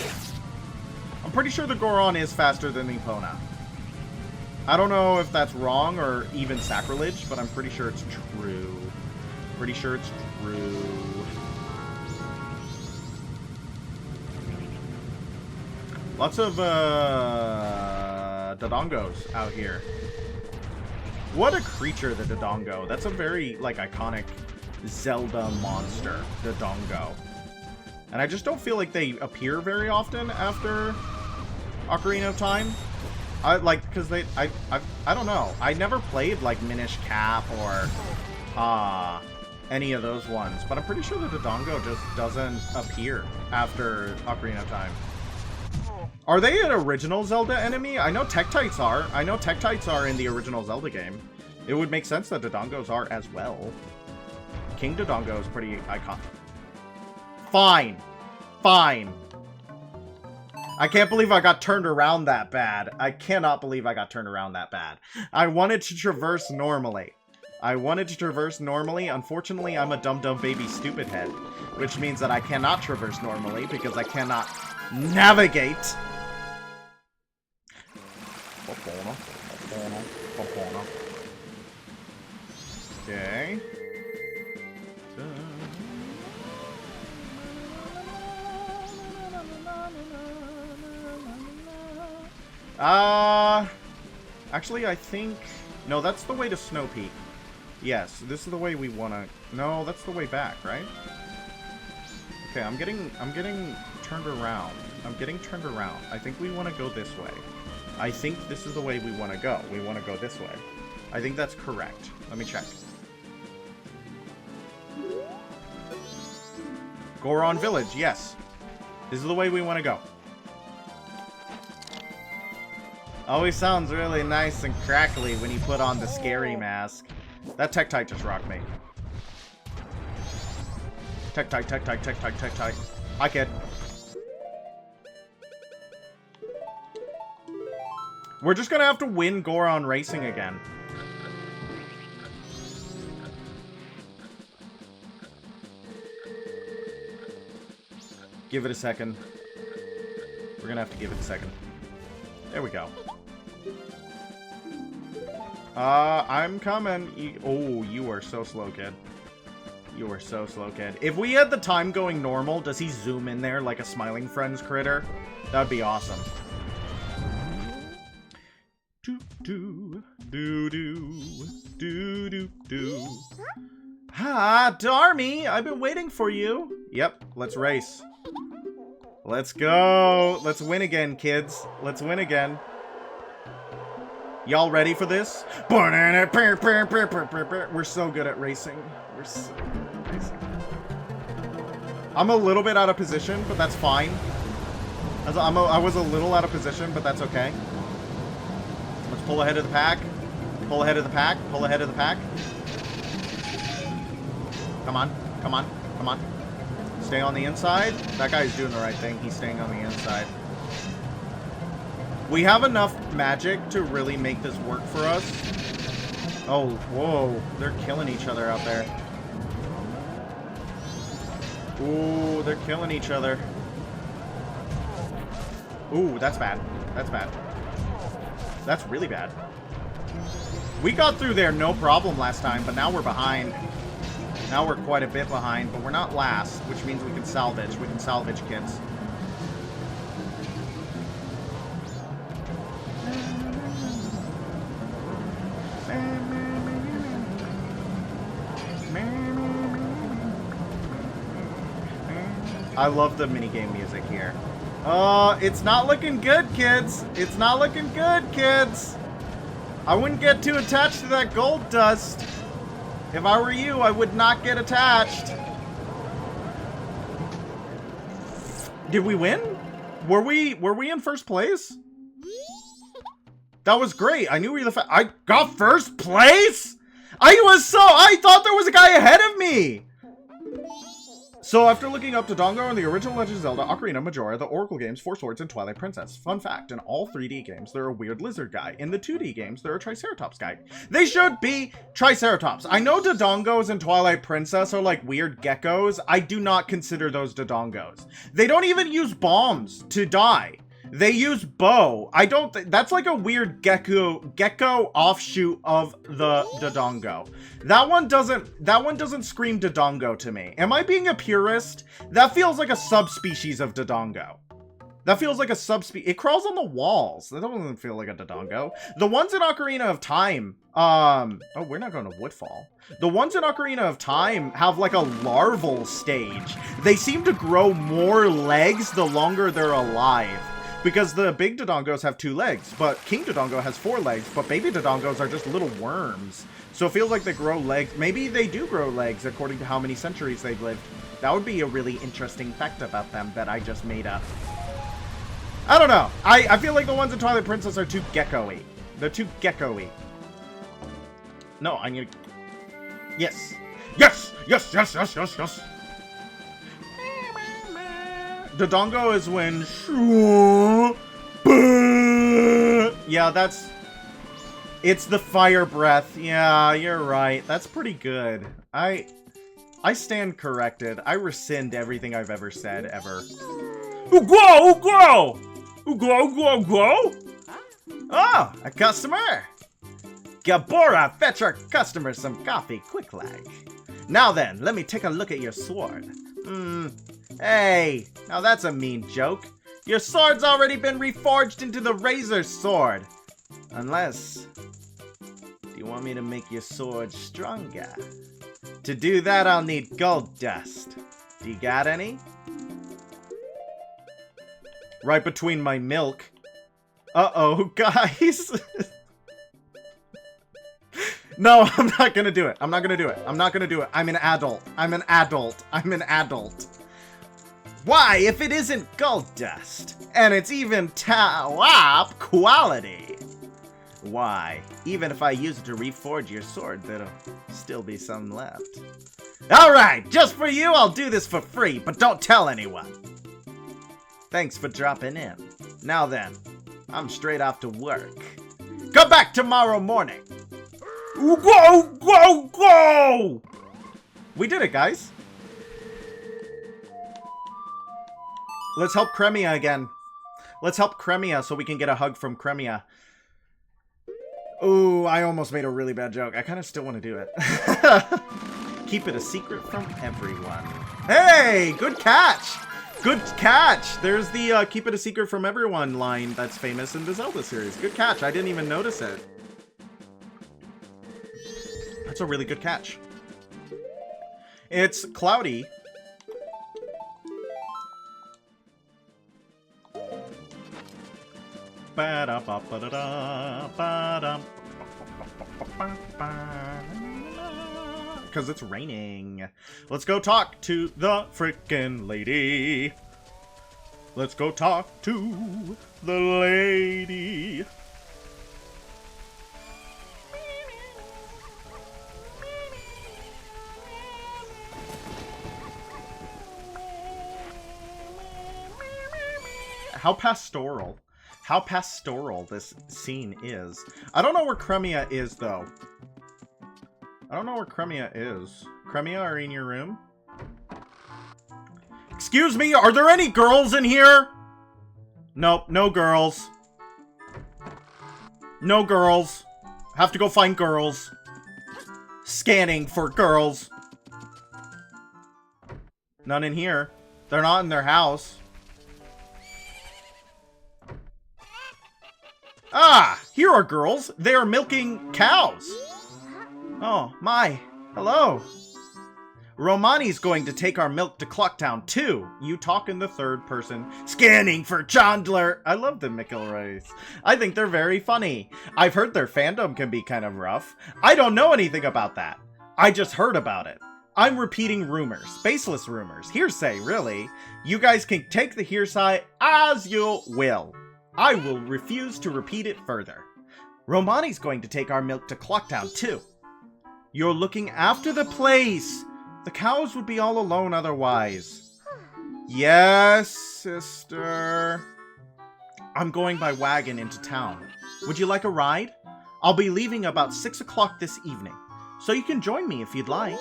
I'm pretty sure the Goron is faster than Epona. I don't know if that's wrong or even sacrilege, but I'm pretty sure it's true. Pretty sure it's true. Lots of Dodongos out here. What a creature, the Dodongo. That's a very, like, iconic Zelda monster, Dodongo. And I just don't feel like they appear very often after Ocarina of Time. I don't know. I never played, like, Minish Cap or any of those ones. But I'm pretty sure the Dodongo just doesn't appear after Ocarina of Time. Are they an original Zelda enemy? I know Tektites are. I know Tektites are in the original Zelda game. It would make sense that Dodongos are as well. King Dodongo is pretty iconic. Fine. Fine. I can't believe I got turned around that bad. I cannot believe I got turned around that bad. I wanted to traverse normally. Unfortunately, I'm a dumb baby stupid head. Which means that I cannot traverse normally because I cannot navigate. Okay. Actually, I think... No, that's the way to Snow Peak. Yes, this is the way we want to... No, that's the way back, right? Okay, I'm getting turned around. I think we want to go this way. I think this is the way we want to go. We want to go this way. I think that's correct. Let me check. Goron Village, yes. This is the way we want to go. Always sounds really nice and crackly when you put on the scary mask. That Tektite just rocked me. Tektite. Hi, kid. We're just gonna have to win Goron Racing again. Give it a second. We're gonna have to give it a second. There we go. I'm coming. Oh, you are so slow, kid. You are so slow, kid. If we had the time going normal, does he zoom in there like a Smiling Friends critter? That'd be awesome. Ha, Darmy! I've been waiting for you. Yep, let's race. Let's go. Let's win again, kids. Let's win again. Y'all ready for this? We're so good at racing. We're so good at racing. I'm a little bit out of position, but that's fine. I was a little out of position, but that's okay. Let's pull ahead of the pack. Pull ahead of the pack. Pull ahead of the pack. Come on. Come on. Come on. Stay on the inside. That guy's doing the right thing. He's staying on the inside. We have enough magic to really make this work for us. Oh, whoa. They're killing each other out there. Ooh, they're killing each other. Ooh, that's bad. That's bad. That's really bad. We got through there no problem last time, but now we're behind. Now we're quite a bit behind, but we're not last, which means we can salvage. We can salvage, kids. I love the minigame music here. It's not looking good, kids. It's not looking good, kids. I wouldn't get too attached to that gold dust. If I were you, I would not get attached. Did we win? Were we in first place? That was great. I knew we were I got first place? I thought there was a guy ahead of me. So after looking up Dodongo in the original Legend of Zelda, Ocarina, Majora, the Oracle games, Four Swords, and Twilight Princess. Fun fact, in all 3D games, there are a weird lizard guy. In the 2D games, there are a Triceratops guy. They should be Triceratops. I know Dodongos and Twilight Princess are like weird geckos. I do not consider those Dodongos. They don't even use bombs to die. They use bow. I don't that's like a weird gecko offshoot of the Dodongo. That one doesn't scream Dodongo to me. Am I being a purist? That feels like a subspecies of Dodongo. That feels like a subspecies. It crawls on the walls. That doesn't feel like a Dodongo. The ones in Ocarina of Time, oh, we're not going to Woodfall. The ones in Ocarina of Time have like a larval stage. They seem to grow more legs the longer they're alive. Because the big Dodongos have 2 legs, but King Dodongo has 4 legs, but baby Dodongos are just little worms. So it feels like they grow legs. Maybe they do grow legs according to how many centuries they've lived. That would be a really interesting fact about them that I just made up. I don't know. I feel like the ones in Twilight Princess are too gecko-y. They're too gecko-y. No, I need... Yes. Yes! Yes, yes, yes, yes, yes! Dodongo is when... Yeah, that's... It's the fire breath. Yeah, you're right. That's pretty good. I stand corrected. I rescind everything I've ever said, ever. Whoa, whoa! Whoa, whoa, whoa! Oh, a customer! Gabora, fetch our customer some coffee, quick lag. Now then, let me take a look at your sword. Hey, now that's a mean joke. Your sword's already been reforged into the Razor Sword. Unless... Do you want me to make your sword stronger? To do that, I'll need gold dust. Do you got any? Right between my milk. Uh-oh, guys. No, I'm not gonna do it. I'm not gonna do it. I'm not gonna do it. I'm an adult. I'm an adult. I'm an adult. Why, if it isn't gold dust, and it's even top quality? Why, even if I use it to reforge your sword, there'll still be some left. Alright, just for you, I'll do this for free, but don't tell anyone. Thanks for dropping in. Now then, I'm straight off to work. Come back tomorrow morning. Go, go, go! We did it, guys. Let's help Cremia again. Let's help Cremia so we can get a hug from Cremia. Ooh, I almost made a really bad joke. I kind of still want to do it. Keep it a secret from everyone. Hey, good catch. Good catch. There's the keep it a secret from everyone line that's famous in the Zelda series. Good catch. I didn't even notice it. That's a really good catch. It's cloudy. Because it's raining. Let's go talk to the frickin' lady. Let's go talk to the lady. How pastoral. How pastoral this scene is. I don't know where Cremia is, though. I don't know where Cremia is. Cremia, are you in your room? Excuse me, are there any girls in here? Nope, no girls. No girls. Have to go find girls. Scanning for girls. None in here. They're not in their house. Ah, here are girls. They are milking cows. Oh, my. Hello. Romani's going to take our milk to Clucktown too. You talk in the third person. Scanning for Chandler. I love the McElroys. I think they're very funny. I've heard their fandom can be kind of rough. I don't know anything about that. I just heard about it. I'm repeating rumors. Baseless rumors. Hearsay, really. You guys can take the hearsay as you will. I will refuse to repeat it further. Romani's going to take our milk to Clucktown too. You're looking after the place. The cows would be all alone otherwise. Yes, sister. I'm going by wagon into town. Would you like a ride? I'll be leaving about 6 o'clock this evening, so you can join me if you'd like.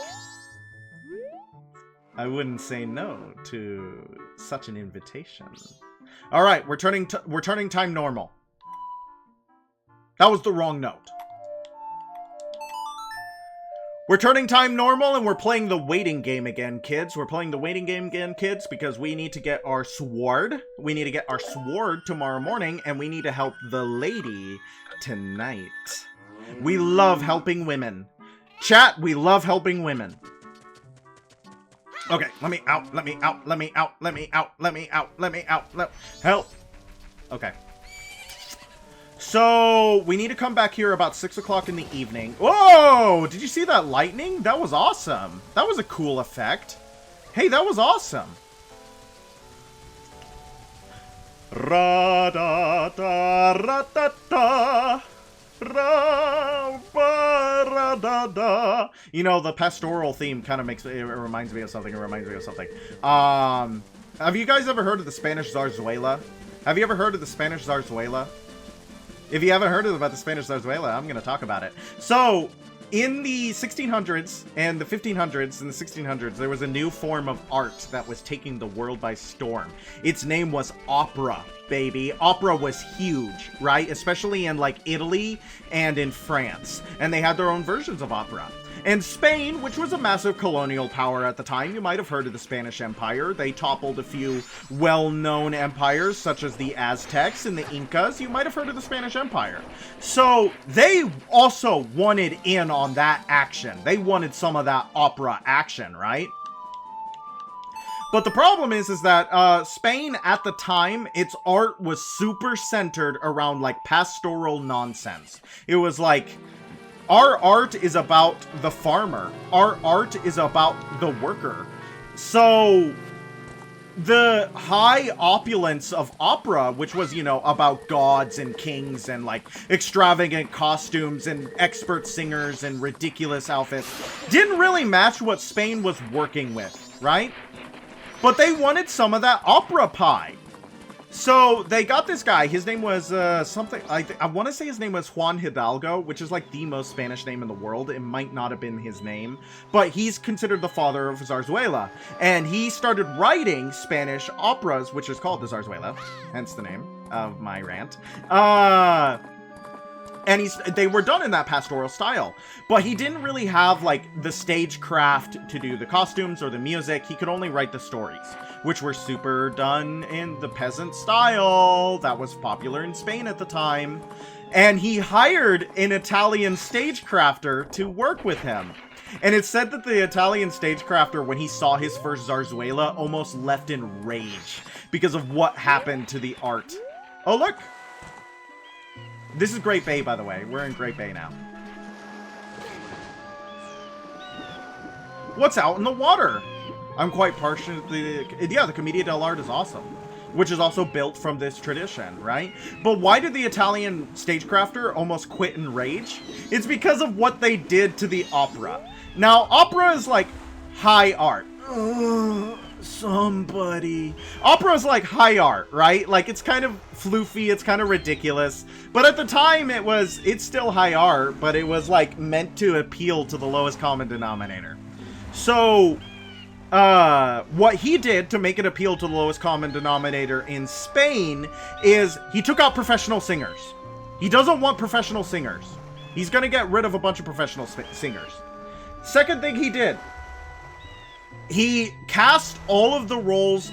I wouldn't say no to such an invitation. All right, we're turning time normal. That was the wrong note. We're turning time normal and we're playing the waiting game again, kids. We're playing the waiting game again, kids, because we need to get our sword. We need to get our sword tomorrow morning, and we need to help the lady tonight. We love helping women. Chat, we love helping women. Okay, let me out, let me out, let me out, let me out, let me out, let me out, help. Okay. So, we need to come back here about 6 o'clock in the evening. Whoa! Did you see that lightning? That was awesome. That was a cool effect. Hey, that was awesome. Ra-da-da-ra-da-da. Ra-ba-ra-da-da. You know, the pastoral theme kind of makes it reminds me of something. It reminds me of something. Have you guys ever heard of the Spanish zarzuela? Have you ever heard of the Spanish zarzuela? If you haven't heard about the Spanish zarzuela, I'm going to talk about it. So, in the 1600s and the 1500s and the 1600s, there was a new form of art that was taking the world by storm. Its name was opera, baby. Opera was huge, right? Especially in, like, Italy and in France. And they had their own versions of opera. And Spain, which was a massive colonial power at the time, you might have heard of the Spanish Empire. They toppled a few well-known empires, such as the Aztecs and the Incas. You might have heard of the Spanish Empire. So, they also wanted in on that action. They wanted some of that opera action, right? But the problem is that Spain, at the time, its art was super centered around, like, pastoral nonsense. It was like, our art is about the farmer. Our art is about the worker. So, the high opulence of opera, which was, you know, about gods and kings and, like, extravagant costumes and expert singers and ridiculous outfits, didn't really match what Spain was working with, right? But they wanted some of that opera pie. So, they got this guy. His name was, something, I want to say his name was Juan Hidalgo, which is, like, the most Spanish name in the world. It might not have been his name, but he's considered the father of zarzuela. And he started writing Spanish operas, which is called the zarzuela, hence the name of my rant. And they were done in that pastoral style. But he didn't really have, like, the stagecraft to do the costumes or the music. He could only write the stories, which were super done in the peasant style that was popular in Spain at the time. And he hired an Italian stagecrafter to work with him. And it's said that the Italian stagecrafter, when he saw his first zarzuela, almost left in rage because of what happened to the art. Oh, look! This is Great Bay, by the way. We're in Great Bay now. What's out in the water? I'm quite partial to the... Yeah, the Commedia dell'arte is awesome. Which is also built from this tradition, right? But why did the Italian stagecrafter almost quit in rage? It's because of what they did to the opera. Now, opera is like high art. Somebody. Opera is like high art, right? Like, it's kind of floofy, it's kind of ridiculous. But at the time, it's still high art, but it was, like, meant to appeal to the lowest common denominator. So, what he did to make it appeal to the lowest common denominator in Spain is he took out professional singers. He doesn't want professional singers. He's gonna get rid of a bunch of professional singers. Second thing he did, he cast all of the roles,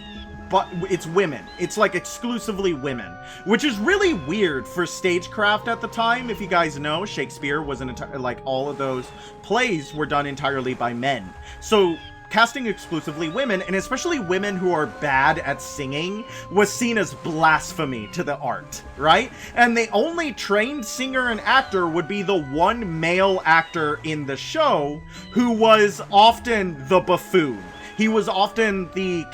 but it's women. It's like exclusively women, which is really weird for stagecraft at the time. If you guys know, Shakespeare was like all of those plays were done entirely by men. So casting exclusively women, and especially women who are bad at singing, was seen as blasphemy to the art, right? And the only trained singer and actor would be the one male actor in the show who was often the buffoon. He was often the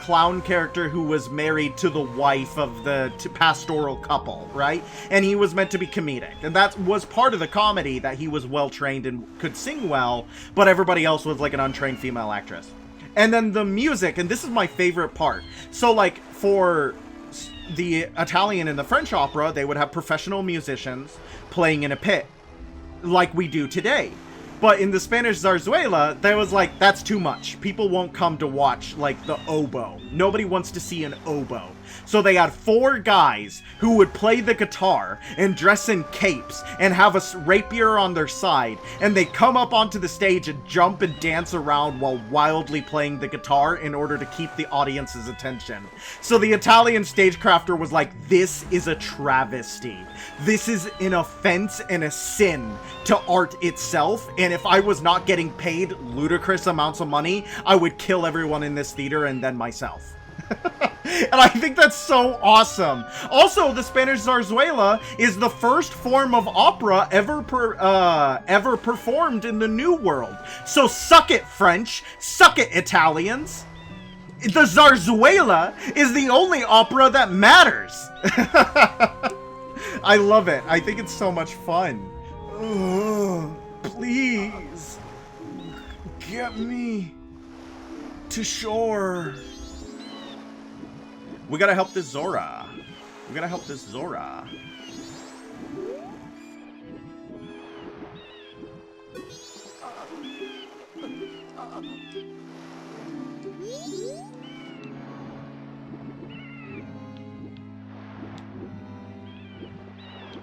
clown character who was married to the wife of the pastoral couple, right? And he was meant to be comedic. And that was part of the comedy, that he was well-trained and could sing well, but everybody else was like an untrained female actress. And then the music, and this is my favorite part. So, like, for the Italian and the French opera, they would have professional musicians playing in a pit, like we do today. But in the Spanish zarzuela, there was like, that's too much. People won't come to watch, like, the oboe. Nobody wants to see an oboe. So they had 4 guys who would play the guitar and dress in capes and have a rapier on their side. And they come up onto the stage and jump and dance around while wildly playing the guitar in order to keep the audience's attention. So the Italian stagecrafter was like, this is a travesty. This is an offense and a sin to art itself. And if I was not getting paid ludicrous amounts of money, I would kill everyone in this theater and then myself. And I think that's so awesome. Also, the Spanish zarzuela is the first form of opera ever performed in the New World. So suck it, French. Suck it, Italians. The zarzuela is the only opera that matters. I love it. I think it's so much fun. Ugh, please, get me to shore. We gotta help this Zora. We gotta help this Zora.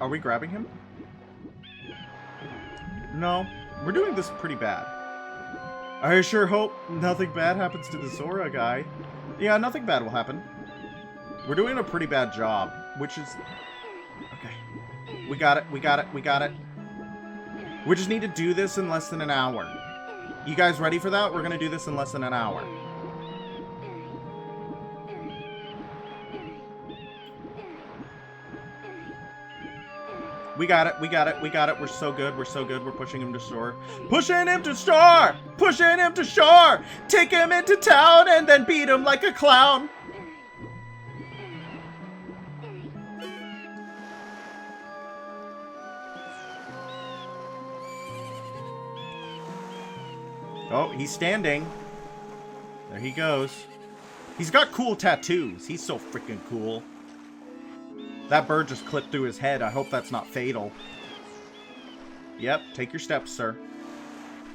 Are we grabbing him? No. We're doing this pretty bad. I sure hope nothing bad happens to the Zora guy. Yeah, nothing bad will happen. We're doing a pretty bad job, which is... Okay. We got it, we got it, we got it. We just need to do this in less than an hour. You guys ready for that? We're gonna do this in less than an hour. We got it, we got it, we got it. We're so good, we're so good. We're pushing him to shore. Pushing him to shore! Pushing him to shore! Take him into town and then beat him like a clown! Oh, he's standing. There he goes. He's got cool tattoos. He's so freaking cool. That bird just clipped through his head. I hope that's not fatal. Yep, take your steps, sir.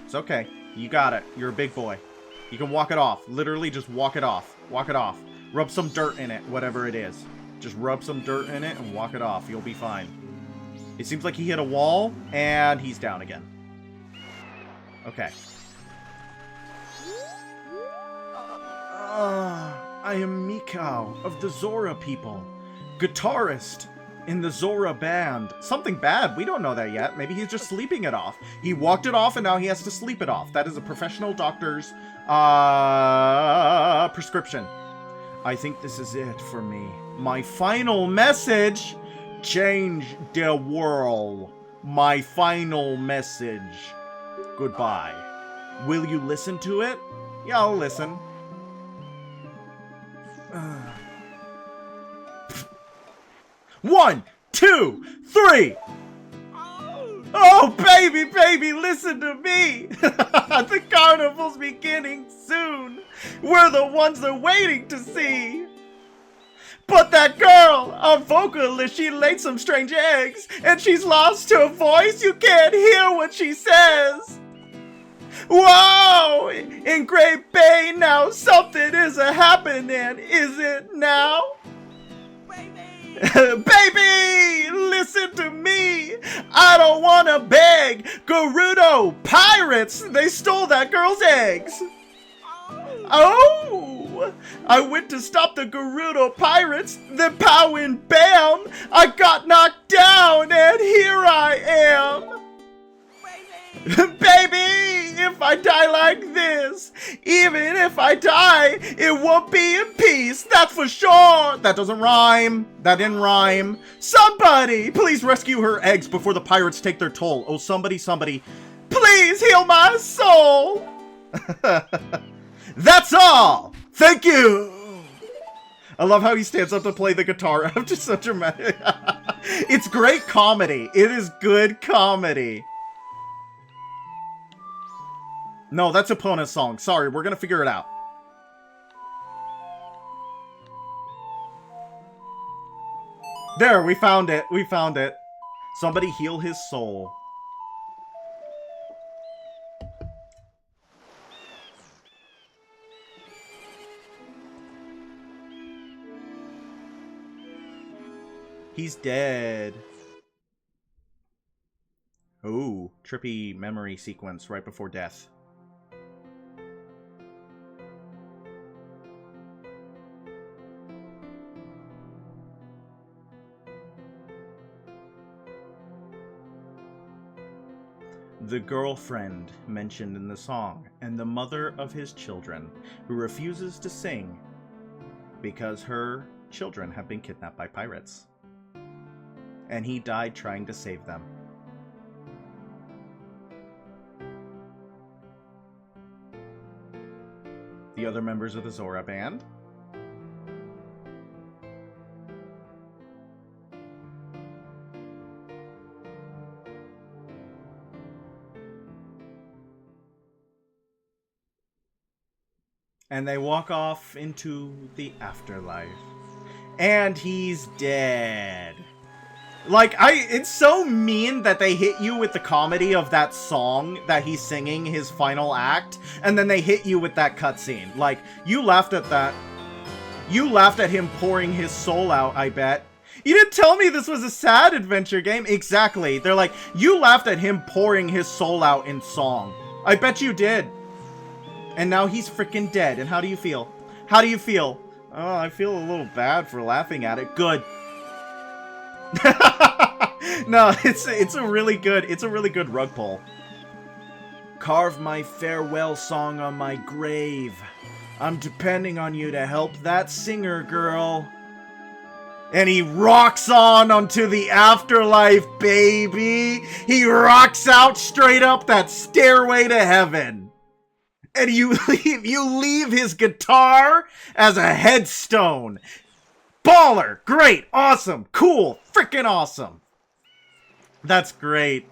It's okay. You got it. You're a big boy. You can walk it off. Literally just walk it off. Walk it off. Rub some dirt in it, whatever it is. Just rub some dirt in it and walk it off. You'll be fine. It seems like he hit a wall, and he's down again. Okay. I am Mikau of the Zora people. Guitarist in the Zora band. Something bad. We don't know that yet. Maybe he's just sleeping it off. He walked it off and now he has to sleep it off. That is a professional doctor's prescription. I think this is it for me. My final message. Change the world. My final message. Goodbye. Will you listen to it? Yeah, I'll listen. 1, 2, 3. Oh, baby, baby, listen to me. The carnival's beginning soon. We're the ones they're waiting to see. But that girl, our vocalist, she laid some strange eggs, and she's lost her voice. You can't hear what she says. Whoa! In Great Bay now, something is happening, is it now? Baby, listen to me. I don't want to beg. Gerudo pirates, they stole that girl's eggs. Oh, I went to stop the Gerudo pirates, then pow and bam, I got knocked down and here I am. Baby, if I I die like this. Even if I die, it won't be in peace, that's for sure. That doesn't rhyme. That didn't rhyme. Somebody, please rescue her eggs before the pirates take their toll. Oh, somebody, please heal my soul. That's all. Thank you. I love how he stands up to play the guitar after such dramatic. It's great comedy. It is good comedy. No, that's Epona's song. Sorry, we're gonna figure it out. There, we found it. We found it. Somebody heal his soul. He's dead. Ooh, trippy memory sequence right before death. The girlfriend mentioned in the song, and the mother of his children, who refuses to sing because her children have been kidnapped by pirates. And he died trying to save them. The other members of the Zora band. And they walk off into the afterlife. And he's dead. Like, it's so mean that they hit you with the comedy of that song that he's singing his final act, and then they hit you with that cutscene. Like, you laughed at that. You laughed at him pouring his soul out, I bet. You didn't tell me this was a sad adventure game. Exactly. They're like, you laughed at him pouring his soul out in song. I bet you did. And now he's freaking dead. And how do you feel? How do you feel? Oh, I feel a little bad for laughing at it. Good. No, it's a really good rug pull. Carve my farewell song on my grave. I'm depending on you to help that singer girl. And he rocks on onto the afterlife, baby. He rocks out straight up that stairway to heaven. And you leave his guitar as a headstone. Baller! Great! Awesome! Cool! Frickin' awesome! That's great.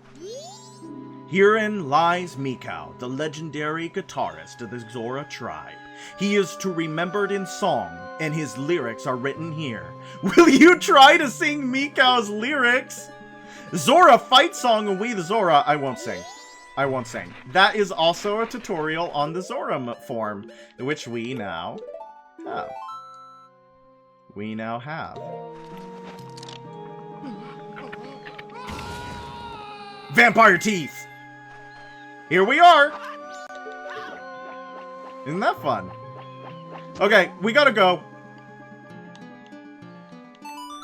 Herein lies Mikau, the legendary guitarist of the Zora tribe. He is to remembered in song, and his lyrics are written here. Will you try to sing Mikau's lyrics? Zora fight song and we the Zora. I won't sing. I won't sing. That is also a tutorial on the Zora form, which we now have. We now have. Vampire teeth! Here we are! Isn't that fun? Okay, we gotta go.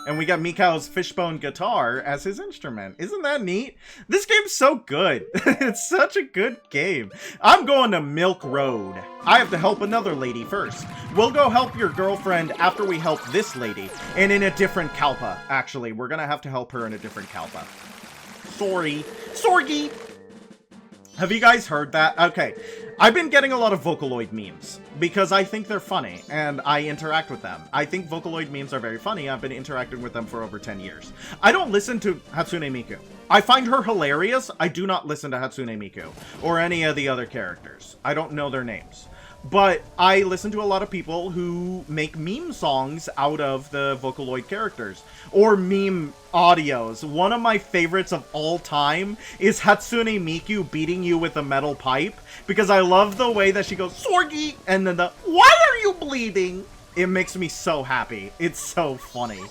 And we got Mikau's fishbone guitar as his instrument. Isn't that neat? This game's so good. It's such a good game. I'm going to Milk Road. I have to help another lady first. We'll go help your girlfriend after we help this lady. And in a different Kalpa, actually. We're gonna have to help her in a different Kalpa. Sorry. Sorgy! Have you guys heard that? Okay. I've been getting a lot of Vocaloid memes because I think they're funny and I interact with them. I think Vocaloid memes are very funny. I've been interacting with them for over 10 years. I don't listen to Hatsune Miku. I find her hilarious. I do not listen to Hatsune Miku or any of the other characters. I don't know their names. But I listen to a lot of people who make meme songs out of the Vocaloid characters. Or meme audios. One of my favorites of all time is Hatsune Miku beating you with a metal pipe. Because I love the way that she goes, Sorgi! And then the, why are you bleeding? It makes me so happy. It's so funny.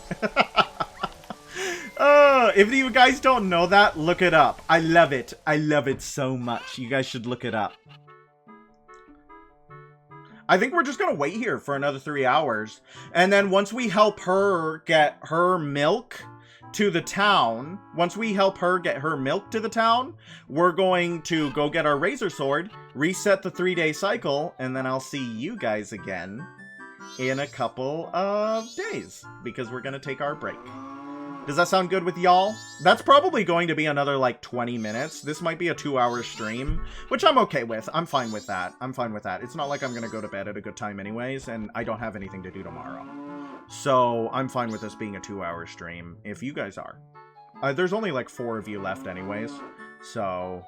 If you guys don't know that, look it up. I love it. I love it so much. You guys should look it up. I think we're just gonna wait here for another 3 hours. And then once we help her get her milk, to the town, once we help her get her milk to the town, we're going to go get our razor sword, reset the 3-day cycle, and then I'll see you guys again in a couple of days, because we're gonna take our break. Does that sound good with y'all? That's probably going to be another, like, 20 minutes. This might be a 2-hour stream, which I'm okay with. I'm fine with that. I'm fine with that. It's not like I'm gonna go to bed at a good time anyways, and I don't have anything to do tomorrow. So, I'm fine with this being a 2-hour stream, if you guys are. There's only, like, 4 of you left anyways, so...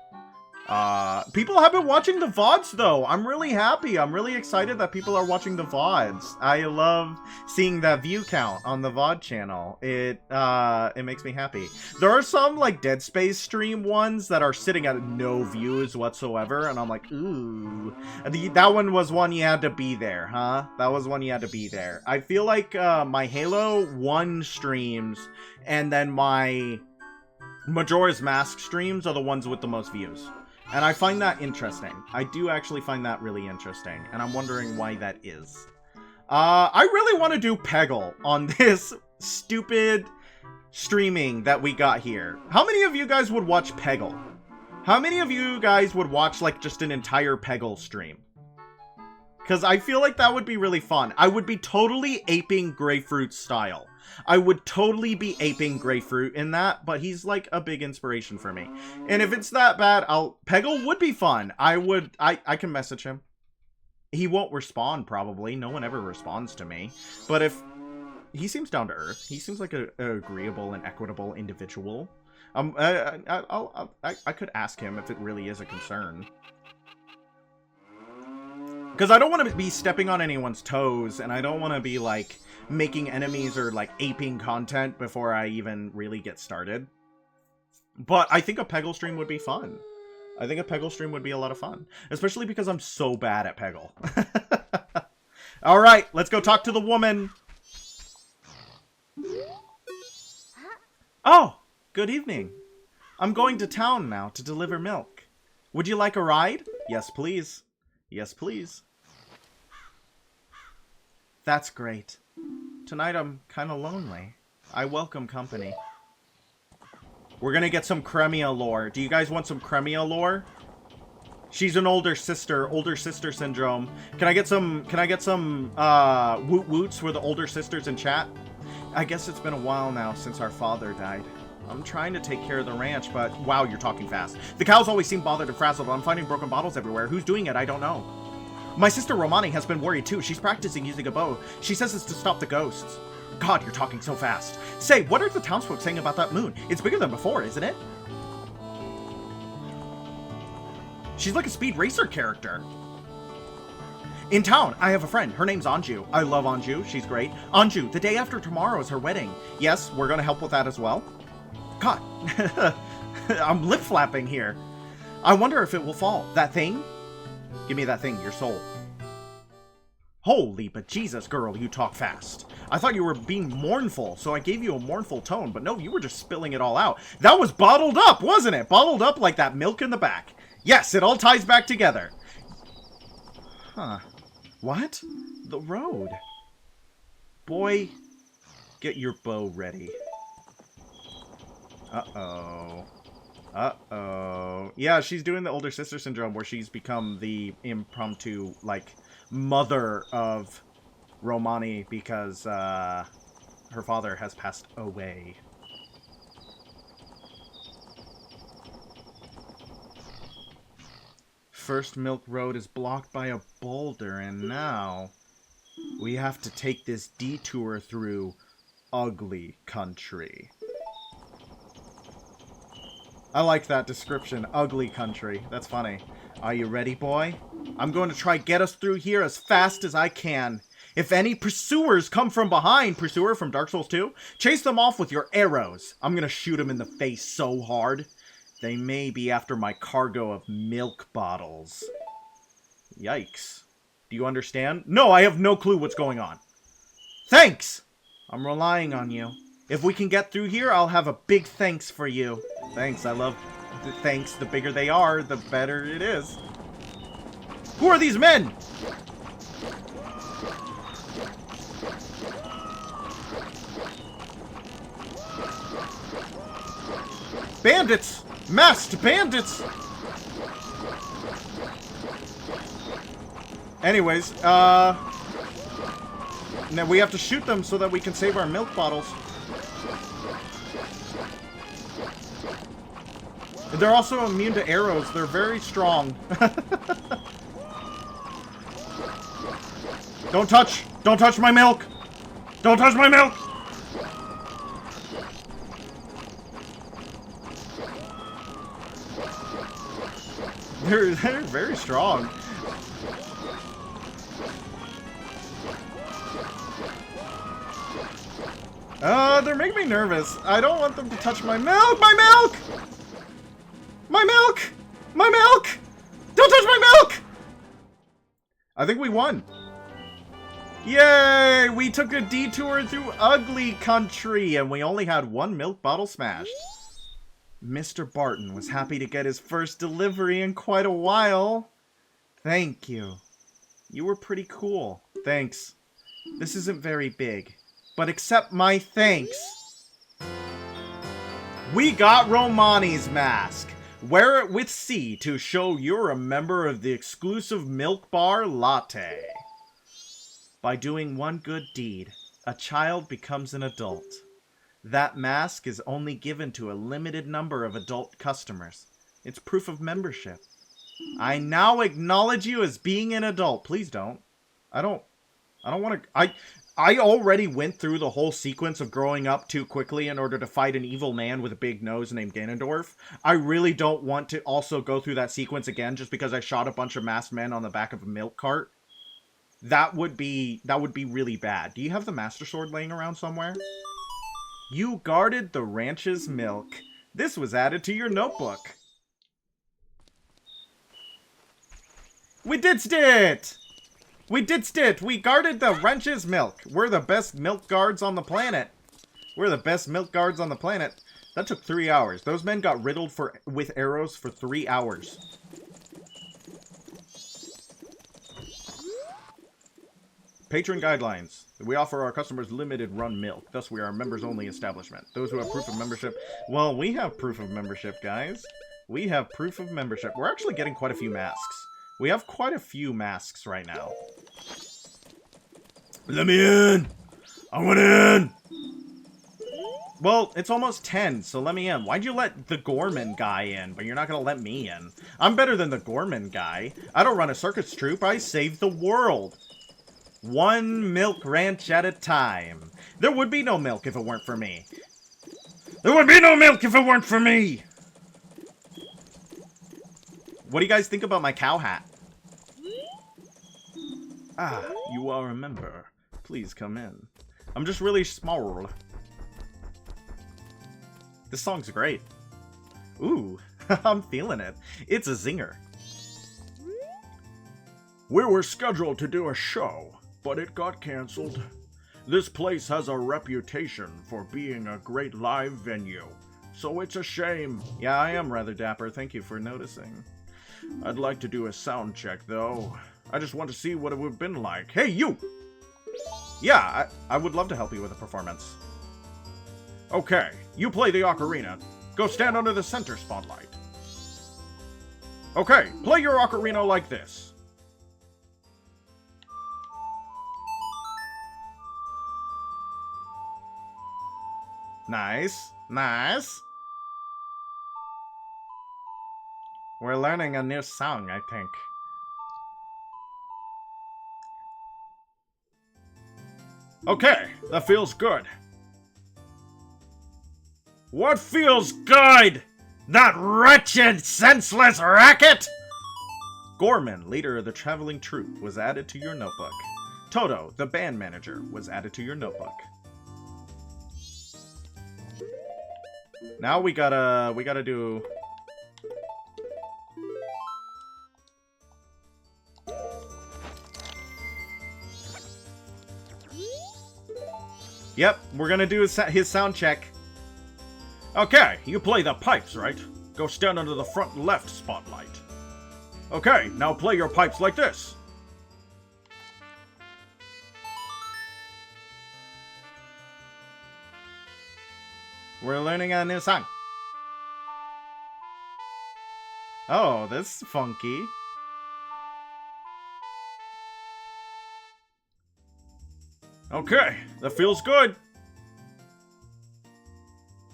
people have been watching the VODs, though. I'm really happy. I'm really excited that people are watching the VODs. I love seeing that view count on the VOD channel. It makes me happy. There are some, like, Dead Space stream ones that are sitting at no views whatsoever, and I'm like, ooh. That one was one you had to be there, huh? That was one you had to be there. I feel like, my Halo 1 streams, and then my Majora's Mask streams are the ones with the most views. And I find that interesting. I do actually find that really interesting. And I'm wondering why that is. I really want to do Peggle on this stupid streaming that we got here. How many of you guys would watch Peggle? How many of you guys would watch, like, just an entire Peggle stream? Because I feel like that would be really fun. I would be totally aping Grapefruit style. I would totally be aping Grapefruit in that, but he's like a big inspiration for me. And if it's that bad, Peggle would be fun. I can message him. He won't respond, probably. No one ever responds to me. But if... He seems down to earth. He seems like an agreeable and equitable individual. I could ask him if it really is a concern. Because I don't want to be stepping on anyone's toes, and I don't want to be, like, making enemies or, like, aping content before I even really get started. But I think a Peggle stream would be fun. I think a Peggle stream would be a lot of fun. Especially because I'm so bad at Peggle. Alright, let's go talk to the woman. Oh, good evening. I'm going to town now to deliver milk. Would you like a ride? Yes, please. Yes, please. That's great. Tonight I'm kind of lonely. I welcome company. We're gonna get some Cremia lore. Do you guys want some Cremia lore? She's an older sister syndrome. Can I get some woot woots for the older sisters in chat? I guess it's been a while now since our father died. I'm trying to take care of the ranch, but wow, you're talking fast. The cows always seem bothered and frazzled. I'm finding broken bottles everywhere. Who's doing it? I don't know. My sister Romani has been worried too. She's practicing using a bow. She says it's to stop the ghosts. God, you're talking so fast. Say, what are the townsfolk saying about that moon? It's bigger than before, isn't it? She's like a Speed Racer character. In town, I have a friend. Her name's Anju. I love Anju. She's great. Anju, the day after tomorrow is her wedding. Yes, we're gonna help with that as well. God, I'm lip flapping here. I wonder if it will fall. That thing? Give me that thing, your soul. Holy bejesus, girl, you talk fast. I thought you were being mournful, so I gave you a mournful tone, but no, you were just spilling it all out. That was bottled up, wasn't it? Bottled up like that milk in the back. Yes, it all ties back together. Huh. What? The road. Boy, get your bow ready. Uh-oh. Uh-oh. Yeah, she's doing the older sister syndrome where she's become the impromptu, like, mother of Romani because, her father has passed away. First Milk Road is blocked by a boulder, and now we have to take this detour through ugly country. I like that description, ugly country. That's funny. Are you ready, boy? I'm going to try get us through here as fast as I can. If any pursuers come from behind, pursuer from Dark Souls 2, chase them off with your arrows. I'm going to shoot them in the face so hard. They may be after my cargo of milk bottles. Yikes. Do you understand? No, I have no clue what's going on. Thanks! I'm relying on you. If we can get through here, I'll have a big thanks for you. Thanks, I love the thanks. The bigger they are, the better it is. Who are these men? Bandits! Masked bandits! Anyways, now we have to shoot them so that we can save our milk bottles. They're also immune to arrows. They're very strong. Don't touch! Don't touch my milk! Don't touch my milk! They're very strong. They're making me nervous. I don't want them to touch my milk! My milk! My milk! My milk! Don't touch my milk! I think we won. Yay! We took a detour through ugly country and we only had one milk bottle smashed. Mr. Barton was happy to get his first delivery in quite a while. Thank you. You were pretty cool. Thanks. This isn't very big, but accept my thanks. We got Romani's mask. Wear it with C to show you're a member of the exclusive Milk Bar Latte. By doing one good deed, a child becomes an adult. That mask is only given to a limited number of adult customers. It's proof of membership. I now acknowledge you as being an adult. Please don't. I don't want to... I already went through the whole sequence of growing up too quickly in order to fight an evil man with a big nose named Ganondorf. I really don't want to also go through that sequence again just because I shot a bunch of masked men on the back of a milk cart. That would be really bad. Do you have the Master Sword laying around somewhere? You guarded the ranch's milk. This was added to your notebook. We ditched it! We ditched it! We guarded the ranch's milk. We're the best milk guards on the planet. We're the best milk guards on the planet. That took 3 hours. Those men got riddled with arrows for 3 hours. Patron guidelines. We offer our customers limited run milk. Thus, we are a members-only establishment. Those who have proof of membership... Well, we have proof of membership, guys. We have proof of membership. We're actually getting quite a few masks. We have quite a few masks right now. Let me in! I want in! Well, it's almost 10, so let me in. Why'd you let the Gorman guy in, but you're not gonna let me in? I'm better than the Gorman guy. I don't run a circus troupe. I save the world. One milk ranch at a time. There would be no milk if it weren't for me. There would be no milk if it weren't for me! What do you guys think about my cow hat? Ah, you are a member. Please come in. I'm just really small. This song's great. Ooh, I'm feeling it. It's a zinger. We were scheduled to do a show, but it got canceled. This place has a reputation for being a great live venue, so it's a shame. Yeah, I am rather dapper. Thank you for noticing. I'd like to do a sound check, though. I just want to see what it would have been like. Hey, you! Yeah, I would love to help you with a performance. Okay, you play the ocarina. Go stand under the center spotlight. Okay, play your ocarina like this. Nice, nice. We're learning a new song, I think. Okay, that feels good. What feels good? That wretched, senseless racket? Gorman, leader of the traveling troupe, was added to your notebook. Toto, the band manager, was added to your notebook. Now we gotta do... Yep, we're gonna do his sound check. Okay, you play the pipes, right? Go stand under the front left spotlight. Okay, now play your pipes like this. We're learning a new song. Oh, this is funky. Okay, that feels good.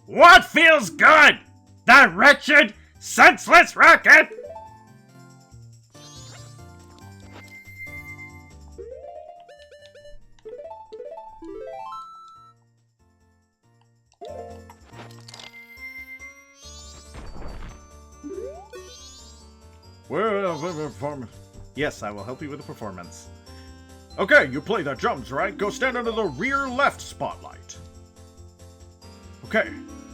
What feels good? That wretched, senseless rocket? Performance. Yes, I will help you with the performance. Okay, you play the drums, right? Go stand under the rear left spotlight. Okay,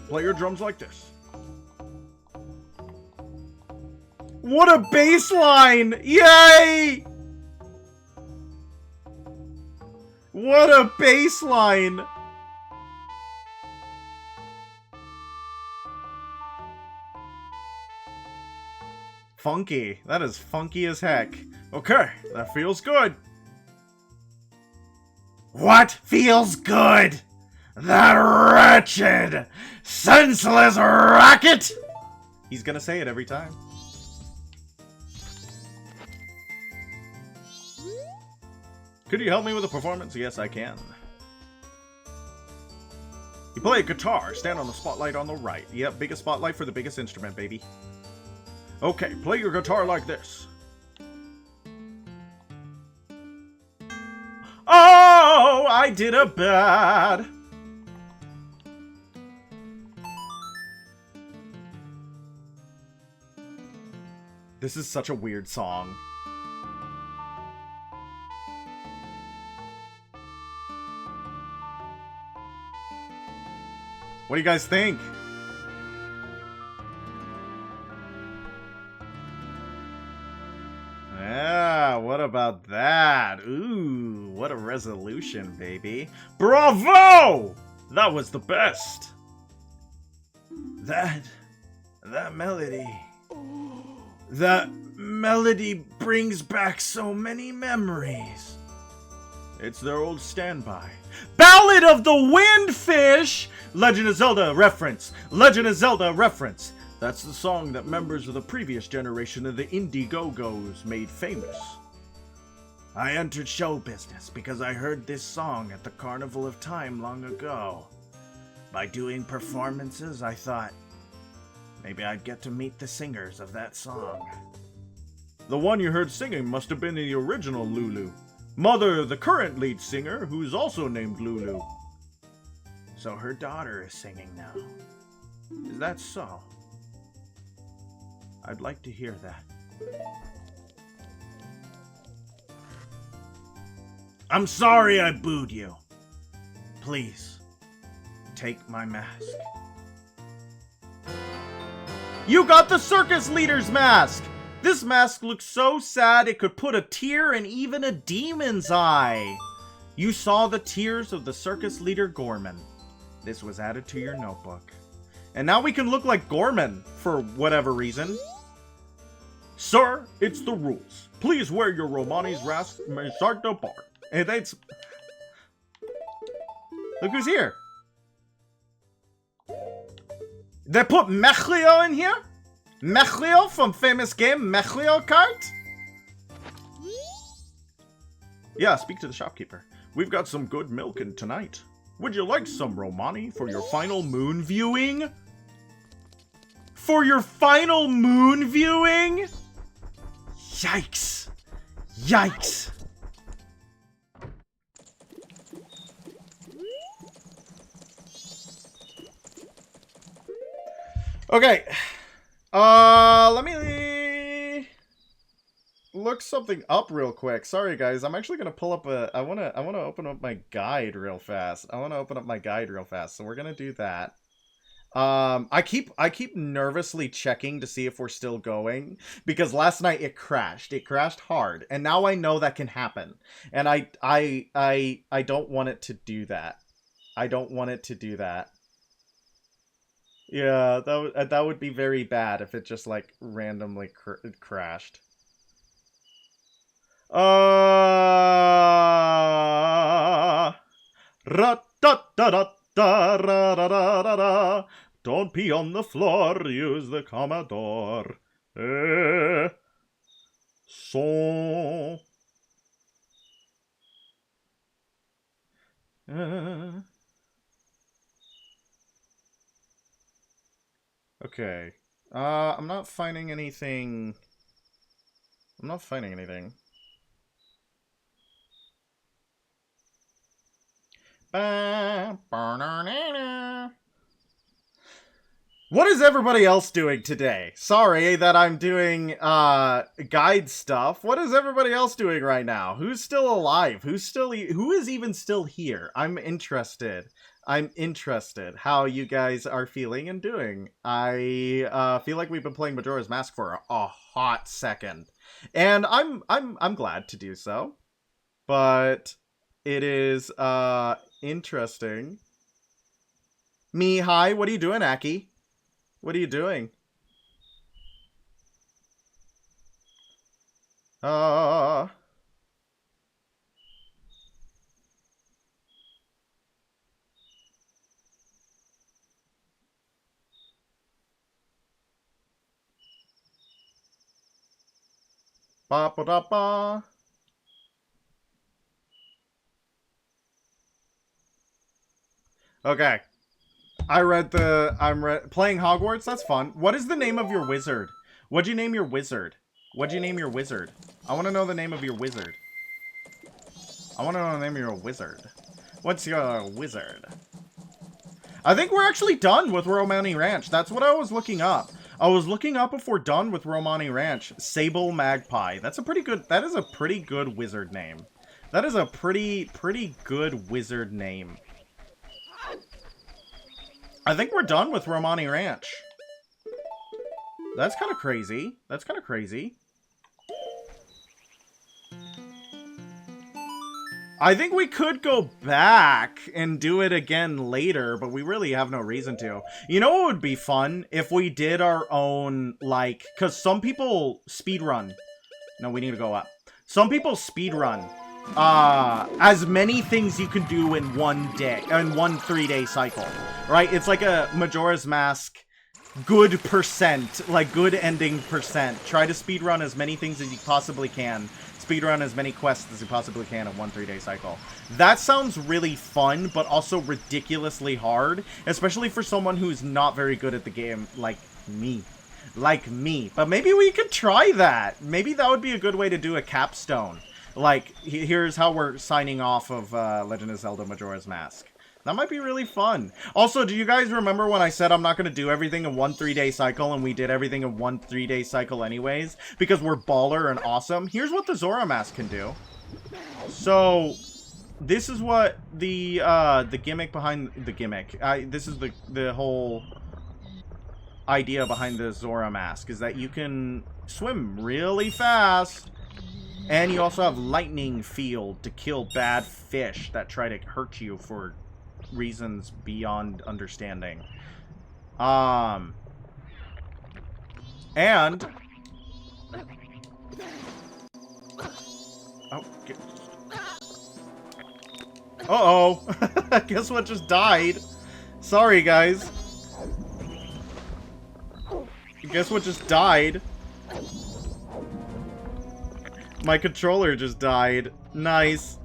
play your drums like this. What a bass line! Yay! What a bass line! Funky. That is funky as heck. Okay, that feels good. What feels good? That wretched, senseless rocket? He's gonna say it every time. Could you help me with the performance? Yes, I can. You play a guitar. Stand on the spotlight on the right. Yep, biggest spotlight for the biggest instrument, baby. Okay, play your guitar like this. Oh, I did a bad. This is such a weird song. What do you guys think? Yeah, what about that? Ooh, what a resolution, baby. Bravo! That was the best. That melody brings back so many memories. It's their old standby. Ballad of the Windfish! Legend of Zelda reference. Legend of Zelda reference. That's the song that members of the previous generation of the Indiegogo's made famous. I entered show business because I heard this song at the Carnival of Time long ago. By doing performances, I thought maybe I'd get to meet the singers of that song. The one you heard singing must have been the original Lulu. Mother, the current lead singer, who's also named Lulu. So her daughter is singing now. Is that so? I'd like to hear that. I'm sorry I booed you. Please, take my mask. You got the circus leader's mask! This mask looks so sad it could put a tear in even a demon's eye. You saw the tears of the circus leader Gorman. This was added to your notebook. And now we can look like Gorman, for whatever reason. Sir, it's the rules. Please wear your Romani's mask bar. And it's... Look who's here. They put Mechlio in here? Mechlio from famous game Mechlio Kart? Yeah, speak to the shopkeeper. We've got some good milk in tonight. Would you like some Romani for your final moon viewing? For your final moon viewing? Yikes. Yikes. Okay. Let me look something up real quick. Sorry guys, I'm actually gonna pull up a I wanna open up my guide real fast. So we're gonna do that. I keep nervously checking to see if we're still going, because last night it crashed. It crashed hard, and now I know that can happen. And I don't want it to do that. I don't want it to do that. Yeah, that would be very bad if it just like randomly crashed. Ra-da-da-da-da-ra-ra-ra-ra-ra. Don't pee on the floor, use the Commodore. So. Okay. I'm not finding anything. I'm not finding anything. What is everybody else doing today? Sorry that I'm doing guide stuff. What is everybody else doing right now? Who's still alive? Who is even still here? I'm interested. I'm interested how you guys are feeling and doing. I feel like we've been playing Majora's Mask for a hot second. And I'm glad to do so. But it is interesting. Me, hi, what are you doing, Aki? What are you doing? Ba ba da ba. Okay. I'm playing Hogwarts. That's fun. What is the name of your wizard? What'd you name your wizard? What'd you name your wizard? I want to know the name of your wizard. I want to know the name of your wizard. What's your wizard? I think we're actually done with Romani Ranch. That's what I was looking up. I was looking up if we're done with Romani Ranch. Sable Magpie. That is a pretty good wizard name. That is a pretty good wizard name. I think we're done with Romani Ranch. That's kind of crazy. That's kind of crazy. I think we could go back and do it again later, but we really have no reason to. You know what would be fun? If we did our own, like... Because some people speedrun. No, we need to go up. Some people speedrun. As many things you can do in one day, in one 3-day cycle, right? It's like a Majora's Mask good percent, like good ending percent. Try to speedrun as many things as you possibly can. Speedrun as many quests as you possibly can in one 3-day cycle. That sounds really fun, but also ridiculously hard, especially for someone who's not very good at the game, like me. Like me. But maybe we could try that. Maybe that would be a good way to do a capstone. Like, here's how we're signing off of Legend of Zelda Majora's Mask. That might be really fun. Also, do you guys remember when I said I'm not going to do everything in one 3-day cycle, and we did everything in one 3-day cycle anyways? Because we're baller and awesome? Here's what the Zora Mask can do. So, this is what the gimmick behind... The gimmick. This is the whole idea behind the Zora Mask, is that you can swim really fast... And you also have lightning field to kill bad fish that try to hurt you for reasons beyond understanding. And oh, uh-oh. Guess what just died? Sorry, guys. Guess what just died? My controller just died. Nice.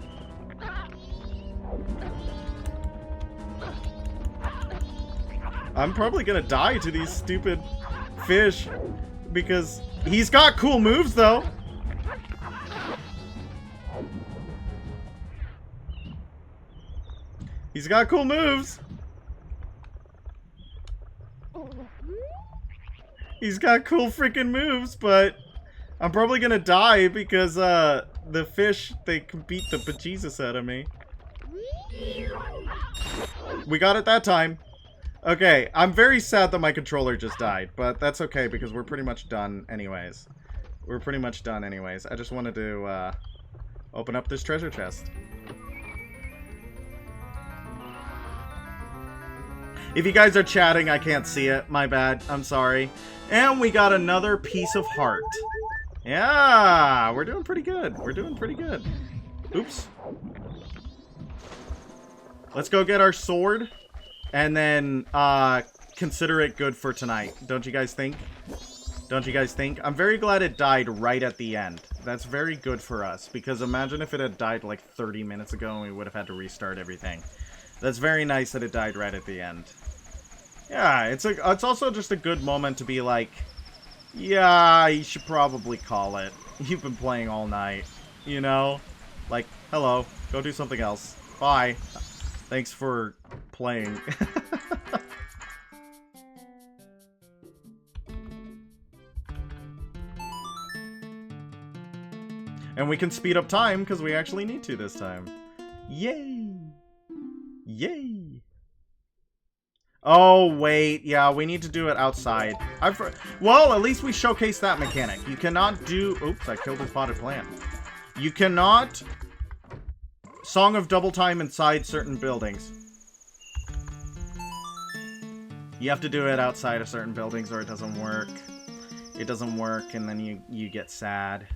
I'm probably gonna die to these stupid fish because he's got cool moves, though. He's got cool moves. He's got cool freaking moves, but I'm probably gonna die because the fish, they can beat the bejesus out of me. We got it that time. Okay, I'm very sad that my controller just died, but that's okay because we're pretty much done anyways. We're pretty much done anyways. I just wanted to open up this treasure chest. If you guys are chatting, I can't see it. My bad. I'm sorry. And we got another piece of heart. Yeah, we're doing pretty good. We're doing pretty good. Oops. Let's go get our sword. And then, consider it good for tonight. Don't you guys think? Don't you guys think? I'm very glad it died right at the end. That's very good for us, because imagine if it had died like 30 minutes ago and we would have had to restart everything. That's very nice that it died right at the end. Yeah, it's also just a good moment to be like, yeah, you should probably call it. You've been playing all night, you know? Like, hello, go do something else. Bye. Thanks for playing. And we can speed up time because we actually need to this time. Yay! Yay! Oh, wait. Yeah, we need to do it outside. Well, at least we showcased that mechanic. You cannot do... Oops, I killed his potted plant. You cannot... Song of Double Time inside certain buildings. You have to do it outside of certain buildings or it doesn't work. It doesn't work and then you get sad.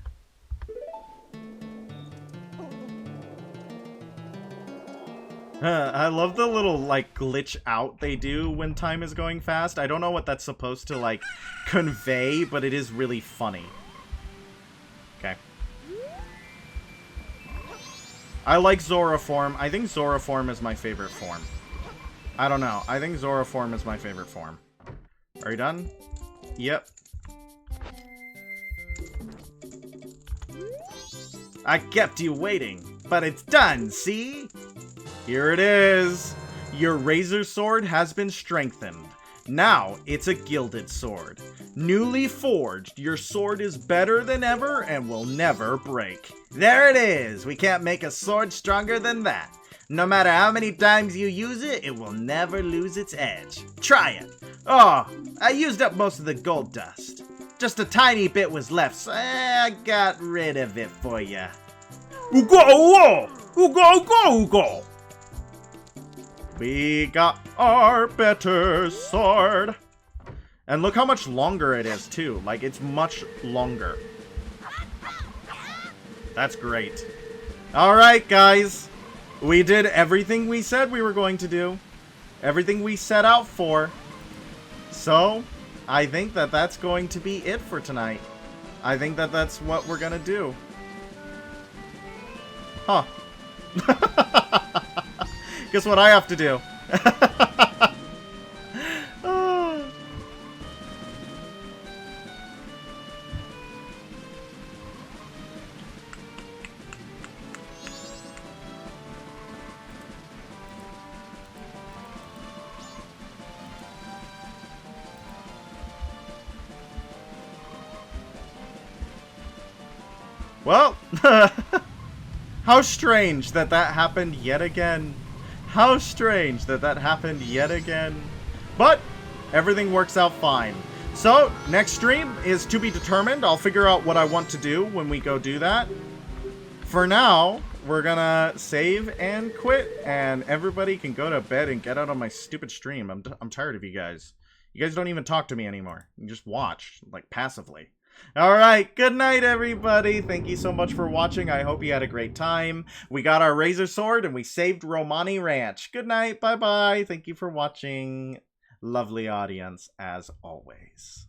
I love the little, like, glitch out they do when time is going fast. I don't know what that's supposed to, like, convey, but it is really funny. Okay. I like Zora form. I think Zora form is my favorite form. I don't know. I think Zora form is my favorite form. Are you done? Yep. I kept you waiting, but it's done, see? Here it is! Your razor sword has been strengthened. Now, it's a gilded sword. Newly forged, your sword is better than ever and will never break. There it is! We can't make a sword stronger than that. No matter how many times you use it, it will never lose its edge. Try it! Oh, I used up most of the gold dust. Just a tiny bit was left, so I got rid of it for ya. Ooga, ooga, ooga, ooga. We got our better sword. And look how much longer it is, too. Like, it's much longer. That's great. Alright, guys. We did everything we said we were going to do. Everything we set out for. So, I think that that's going to be it for tonight. I think that that's what we're gonna do. Huh. Guess what I have to do? Well, how strange that that happened yet again. How strange that that happened yet again. But everything works out fine. So, next stream is to be determined. I'll figure out what I want to do when we go do that. For now, we're gonna save and quit, and everybody can go to bed and get out of my stupid stream. I'm tired of you guys. You guys don't even talk to me anymore. You just watch, like, passively. Alright, good night, everybody. Thank you so much for watching. I hope you had a great time. We got our razor sword, and we saved Romani Ranch. Good night, bye-bye. Thank you for watching. Lovely audience, as always.